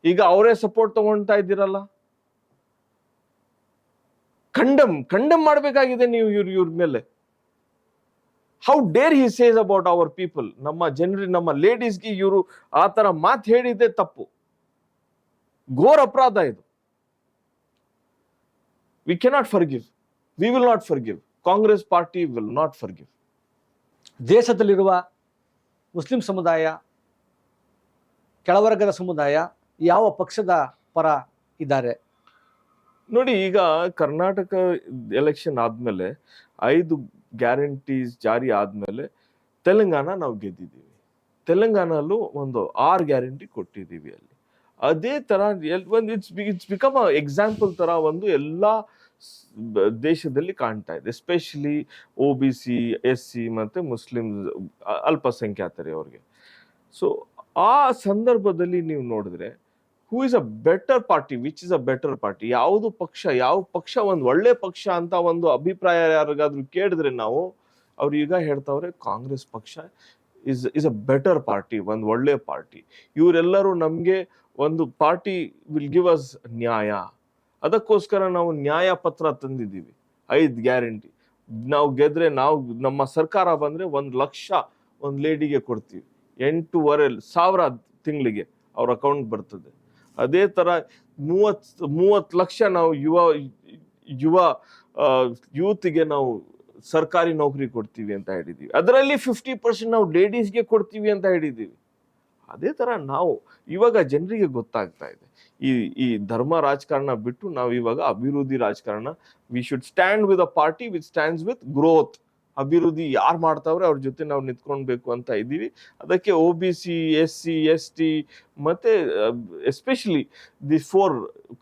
B: ಈಗ ಅವರೇ ಸಪೋರ್ಟ್ ತಗೊಳ್ತಾ ಇದ್ದೀರಲ್ಲ. ಕಂಡಮ್ ಮಾಡ್ಬೇಕಾಗಿದೆ ನೀವು ಇವ್ರ ಮೇಲೆ. How dare he says about our people, ನಮ್ಮ ಜನರಿಗೆ, ನಮ್ಮ ಲೇಡೀಸ್ಗೆ ಇವರು ಆ ತರ ಮಾತು ಹೇಳಿದ್ದೆ ತಪ್ಪು, ಘೋರ ಅಪರಾಧ ಇದು. We cannot forgive, we will not forgive, Congress party will not forgive.
A: ದೇಶದಲ್ಲಿರುವ ಮುಸ್ಲಿಂ ಸಮುದಾಯ, ಕೆಳವರ್ಗದ ಸಮುದಾಯ ಯಾವ ಪಕ್ಷದ ಪರ ಇದ್ದಾರೆ?
B: ನೋಡಿ, ಈಗ ಕರ್ನಾಟಕ ಎಲೆಕ್ಷನ್ ಆದ್ಮೇಲೆ 5 ಗ್ಯಾರಂಟೀಸ್ ಜಾರಿ ಆದ್ಮೇಲೆ ತೆಲಂಗಾಣ ನಾವು ಗೆದ್ದಿದ್ದೀವಿ. ತೆಲಂಗಾಣಲ್ಲೂ ಒಂದು 6 ಗ್ಯಾರಂಟಿ ಕೊಟ್ಟಿದ್ದೀವಿ. ಅಲ್ಲಿ ಅದೇ ತರ ಇಟ್ಸ್ ಬಿಕಮ್ ಎಕ್ಸಾಂಪಲ್ ತರ ಒಂದು ಎಲ್ಲಾ ದೇಶದಲ್ಲಿ ಕಾಣ್ತಾ ಇದೆ. ಎಸ್ಪೆಷಲಿ OBC, SC ಮತ್ತೆ ಮುಸ್ಲಿಂ ಅಲ್ಪಸಂಖ್ಯಾತರೇ ಅವ್ರಿಗೆ. ಸೊ ಆ ಸಂದರ್ಭದಲ್ಲಿ ನೀವು ನೋಡಿದ್ರೆ who is a better party, which is a better party, ಯಾವ ಪಕ್ಷ ಒಂದು ಒಳ್ಳೆ ಪಕ್ಷ ಅಂತ ಒಂದು ಅಭಿಪ್ರಾಯ ಯಾರಿಗಾದ್ರೂ ಕೇಳಿದ್ರೆ ನಾವು, ಅವ್ರು ಈಗ ಹೇಳ್ತಾವ್ರೆ ಕಾಂಗ್ರೆಸ್ ಪಕ್ಷ ಇಸ್ ಅ ಬೆಟರ್ ಪಾರ್ಟಿ, ಒಂದು ಒಳ್ಳೆ ಪಾರ್ಟಿ. ಇವರೆಲ್ಲರೂ ನಮ್ಗೆ ಒಂದು ಪಾರ್ಟಿ ವಿಲ್ ಗಿವ್ ಅಸ್ ನ್ಯಾಯ, ಅದಕ್ಕೋಸ್ಕರ ನಾವು ನ್ಯಾಯ ಪತ್ರ ತಂದಿದ್ದೀವಿ. 5 ಗ್ಯಾರಂಟಿ ನಾವು ಗೆದ್ರೆ, ನಮ್ಮ ಸರ್ಕಾರ ಬಂದ್ರೆ 1 ಲಕ್ಷ ಒಂದು ಲೇಡಿಗೆ ಕೊಡ್ತೀವಿ, 8,500 ತಿಂಗಳಿಗೆ ಅವ್ರ ಅಕೌಂಟ್ ಬರ್ತದೆ. ಅದೇ ತರ 30 ಲಕ್ಷ ನಾವು ಯೂತ್ಗೆ ನಾವು ಸರ್ಕಾರಿ ನೌಕರಿ ಕೊಡ್ತೀವಿ ಅಂತ ಹೇಳಿದೀವಿ. ಅದರಲ್ಲಿ 50% ನಾವು ಲೇಡೀಸ್ಗೆ ಕೊಡ್ತೀವಿ ಅಂತ ಹೇಳಿದೀವಿ. ಅದೇ ತರ ನಾವು ಇವಾಗ ಜನರಿಗೆ ಗೊತ್ತಾಗ್ತಾ ಇದೆ, ಈ ಧರ್ಮ ರಾಜಕಾರಣ ಬಿಟ್ಟು ನಾವು ಇವಾಗ ಅಭಿವೃದ್ಧಿ ರಾಜಕಾರಣ, we should stand with a party which stands with growth. ಅಭಿವೃದ್ಧಿ ಯಾರು ಮಾಡ್ತಾವ್ರೆ ಅವ್ರ ಜೊತೆ ನಾವು ನಿಂತ್ಕೊಳ್ಬೇಕು ಅಂತ ಇದ್ದೀವಿ. ಅದಕ್ಕೆ OBC, SC, ST ಮತ್ತೆ ಎಸ್ಪೆಷಲಿ ದಿ 4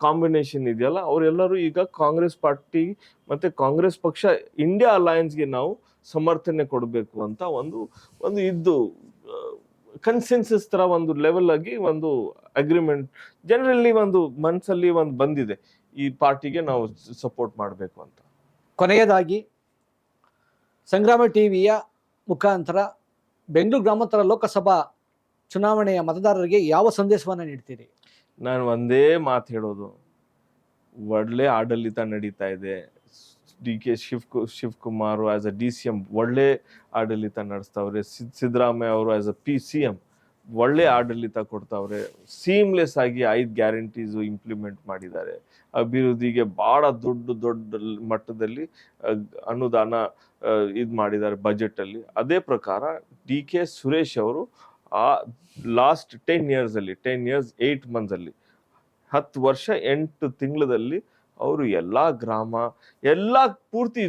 B: ಕಾಂಬಿನೇಷನ್ ಇದೆಯಲ್ಲ, ಅವರೆಲ್ಲರೂ ಈಗ ಕಾಂಗ್ರೆಸ್ ಪಾರ್ಟಿ ಮತ್ತೆ ಕಾಂಗ್ರೆಸ್ ಪಕ್ಷ ಇಂಡಿಯಾ ಅಲಯನ್ಸ್ಗೆ ನಾವು ಸಮರ್ಥನೆ ಕೊಡಬೇಕು ಅಂತ ಒಂದು ಇದ್ದು ಕನ್ಸೆನ್ಸಸ್ ತರ ಒಂದು ಲೆವೆಲ್ ಆಗಿ ಒಂದು ಅಗ್ರಿಮೆಂಟ್ ಜನರಲ್ಲಿ ಒಂದು ಮನಸ್ಸಲ್ಲಿ ಒಂದು ಬಂದಿದೆ, ಈ ಪಾರ್ಟಿಗೆ ನಾವು ಸಪೋರ್ಟ್ ಮಾಡಬೇಕು ಅಂತ.
A: ಕೊನೆಯದಾಗಿ ಸಂಗ್ರಾಮ ಟಿವಿಯ ಮುಖಾಂತರ ಬೆಂಗಳೂರು ಗ್ರಾಮಾಂತರ ಲೋಕಸಭಾ ಚುನಾವಣೆಯ ಮತದಾರರಿಗೆ ಯಾವ ಸಂದೇಶವನ್ನು ನೀಡ್ತೀರಿ?
B: ನಾನು ಒಂದೇ ಮಾತು ಹೇಳೋದು, ಒಳ್ಳೆ ಆಡಳಿತ ನಡೀತಾ ಇದೆ. DK Shivakumar as a DCM ಒಳ್ಳೆ ಆಡಳಿತ ನಡೆಸ್ತಾವ್ರೆ. ಸಿದ್ದರಾಮಯ್ಯ ಅವರು ಆಸ್ ಅ CM ಒಳ್ಳೆ ಆಡಳಿತ ಕೊಡ್ತಾವ್ರೆ. ಸೀಮ್ಲೆಸ್ ಆಗಿ 5 ಗ್ಯಾರಂಟೀಸ್ ಇಂಪ್ಲಿಮೆಂಟ್ ಮಾಡಿದ್ದಾರೆ. ಅಭಿವೃದ್ಧಿಗೆ ಬಹಳ ದೊಡ್ಡ ಮಟ್ಟದಲ್ಲಿ ಅನುದಾನ ಮಾಡಿದ್ದಾರೆ ಬಜೆಟ್ ಅಲ್ಲಿ. ಅದೇ ಪ್ರಕಾರ DK ಸುರೇಶ್ ಅವರು ಆ ಲಾಸ್ಟ್ 10 years 8 months ಅಲ್ಲಿ 10 ವರ್ಷ 8 ತಿಂಗಳಲ್ಲಿ ಅವರು ಎಲ್ಲಾ ಗ್ರಾಮ, ಎಲ್ಲಾ ಪೂರ್ತಿ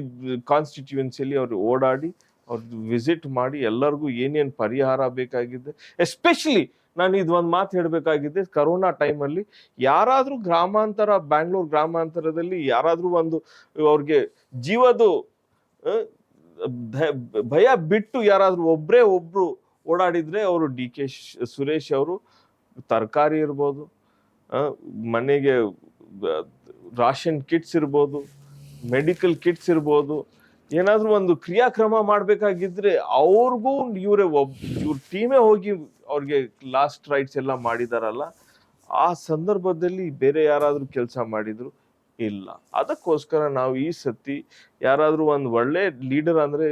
B: ಕಾನ್ಸ್ಟಿಟ್ಯೂಯೆನ್ಸಿಯಲ್ಲಿ ಅವರು ಓಡಾಡಿ, ಅವ್ರದ್ದು ವಿಸಿಟ್ ಮಾಡಿ ಎಲ್ಲರಿಗೂ ಏನೇನು ಪರಿಹಾರ ಬೇಕಾಗಿದೆ. ಎಸ್ಪೆಷಲಿ ನಾನು ಇದೊಂದು ಮಾತು ಹೇಳಬೇಕಾಗಿದೆ, ಕರೋನಾ ಟೈಮಲ್ಲಿ ಯಾರಾದ್ರೂ ಬ್ಯಾಂಗ್ಳೂರ್ ಗ್ರಾಮಾಂತರದಲ್ಲಿ ಯಾರಾದ್ರೂ ಅವ್ರಿಗೆ ಜೀವದ ಭಯ ಬಿಟ್ಟು ಯಾರಾದ್ರೂ ಒಬ್ರು ಓಡಾಡಿದ್ರೆ ಅವರು DK ಸುರೇಶ್ ಅವರು ತರಕಾರಿ ಇರ್ಬೋದು, ಮನೆಗೆ ರಾಷನ್ ಕಿಟ್ಸ್ ಇರ್ಬೋದು, ಮೆಡಿಕಲ್ ಕಿಟ್ಸ್ ಇರ್ಬೋದು, ಏನಾದ್ರೂ ಒಂದು ಕ್ರಿಯಾಕ್ರಮ ಮಾಡ್ಬೇಕಾಗಿದ್ರೆ ಅವ್ರಿಗೂ ಇವ್ರ ಟೀಮೇ ಹೋಗಿ ಅವ್ರಿಗೆ ಲಾಸ್ಟ್ ರೈಟ್ಸ್ ಎಲ್ಲ ಮಾಡಿದಾರಲ್ಲ. ಆ ಸಂದರ್ಭದಲ್ಲಿ ಬೇರೆ ಯಾರಾದ್ರೂ ಕೆಲಸ ಮಾಡಿದ್ರು ಇಲ್ಲ. ಅದಕ್ಕೋಸ್ಕರ ನಾವು ಈ ಸತಿ ಯಾರಾದ್ರೂ ಒಂದು ಒಳ್ಳೆ ಲೀಡರ್ ಅಂದ್ರೆ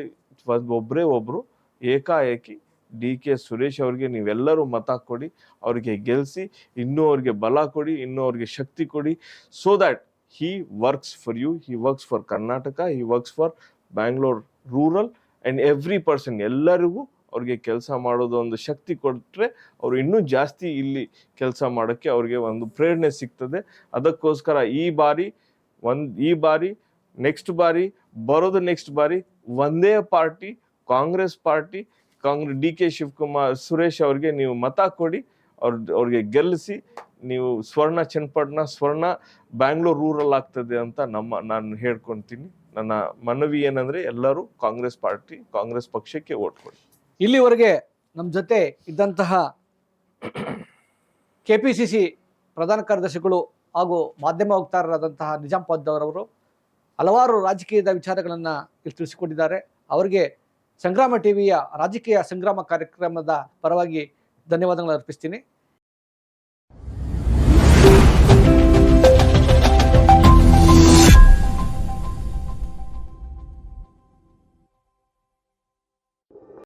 B: ಒಬ್ರು ಏಕಾಏಕಿ DK ಸುರೇಶ್ ಅವ್ರಿಗೆ ನೀವೆಲ್ಲರೂ ಮತ ಕೊಡಿ, ಅವ್ರಿಗೆ ಗೆಲ್ಸಿ, ಇನ್ನೂ ಅವ್ರಿಗೆ ಬಲ ಕೊಡಿ, ಇನ್ನೂ ಅವ್ರಿಗೆ ಶಕ್ತಿ ಕೊಡಿ, so that he works for you, he works for Karnataka, he works for Bangalore rural and every person, ಎಲ್ಲರಿಗೂ ಅವ್ರಿಗೆ ಕೆಲಸ ಮಾಡೋದು ಒಂದು ಶಕ್ತಿ ಕೊಟ್ಟರೆ ಅವ್ರು ಇನ್ನೂ ಜಾಸ್ತಿ ಇಲ್ಲಿ ಕೆಲಸ ಮಾಡೋಕ್ಕೆ ಅವ್ರಿಗೆ ಒಂದು ಪ್ರೇರಣೆ ಸಿಗ್ತದೆ. ಅದಕ್ಕೋಸ್ಕರ ಈ ಬಾರಿ ನೆಕ್ಸ್ಟ್ ಬಾರಿ ಬರೋದು ನೆಕ್ಸ್ಟ್ ಬಾರಿ ಒಂದೇ party, Congress party, D K Shivakumar Suresh ಅವ್ರಿಗೆ ನೀವು ಮತ ಕೊಡಿ, ಅವ್ರಿಗೆ ಗೆಲ್ಲಿಸಿ, ನೀವು ಸ್ವರ್ಣ ಚನ್ನಪಟ್ಟಣ, ಸ್ವರ್ಣ ಬ್ಯಾಂಗ್ಳೂರ್ ರೂರಲ್ ಆಗ್ತದೆ ಅಂತ ನಾನು ಹೇಳ್ಕೊಂತೀನಿ. ನನ್ನ ಮನವಿ ಏನಂದ್ರೆ ಎಲ್ಲರೂ ಕಾಂಗ್ರೆಸ್ ಪಾರ್ಟಿ, ಕಾಂಗ್ರೆಸ್ ಪಕ್ಷಕ್ಕೆ ವೋಟ್ ಕೊಡಿ.
A: ಇಲ್ಲಿವರೆಗೆ ನಮ್ಮ ಜೊತೆ ಇದ್ದಂತಹ KPCC ಪ್ರಧಾನ ಕಾರ್ಯದರ್ಶಿಗಳು ಹಾಗೂ ಮಾಧ್ಯಮ ವಕ್ತಾರರಾದಂತಹ ನಿಜಾಂ ಪದ್ದವರವರು ಹಲವಾರು ರಾಜಕೀಯದ ವಿಚಾರಗಳನ್ನು ಇಲ್ಲಿ ತಿಳಿಸಿಕೊಟ್ಟಿದ್ದಾರೆ. ಅವರಿಗೆ ಸಂಗ್ರಾಮ ಟಿವಿಯ ರಾಜಕೀಯ ಸಂಗ್ರಾಮ ಕಾರ್ಯಕ್ರಮದ ಪರವಾಗಿ ಧನ್ಯವಾದಗಳನ್ನು ಅರ್ಪಿಸ್ತೀನಿ.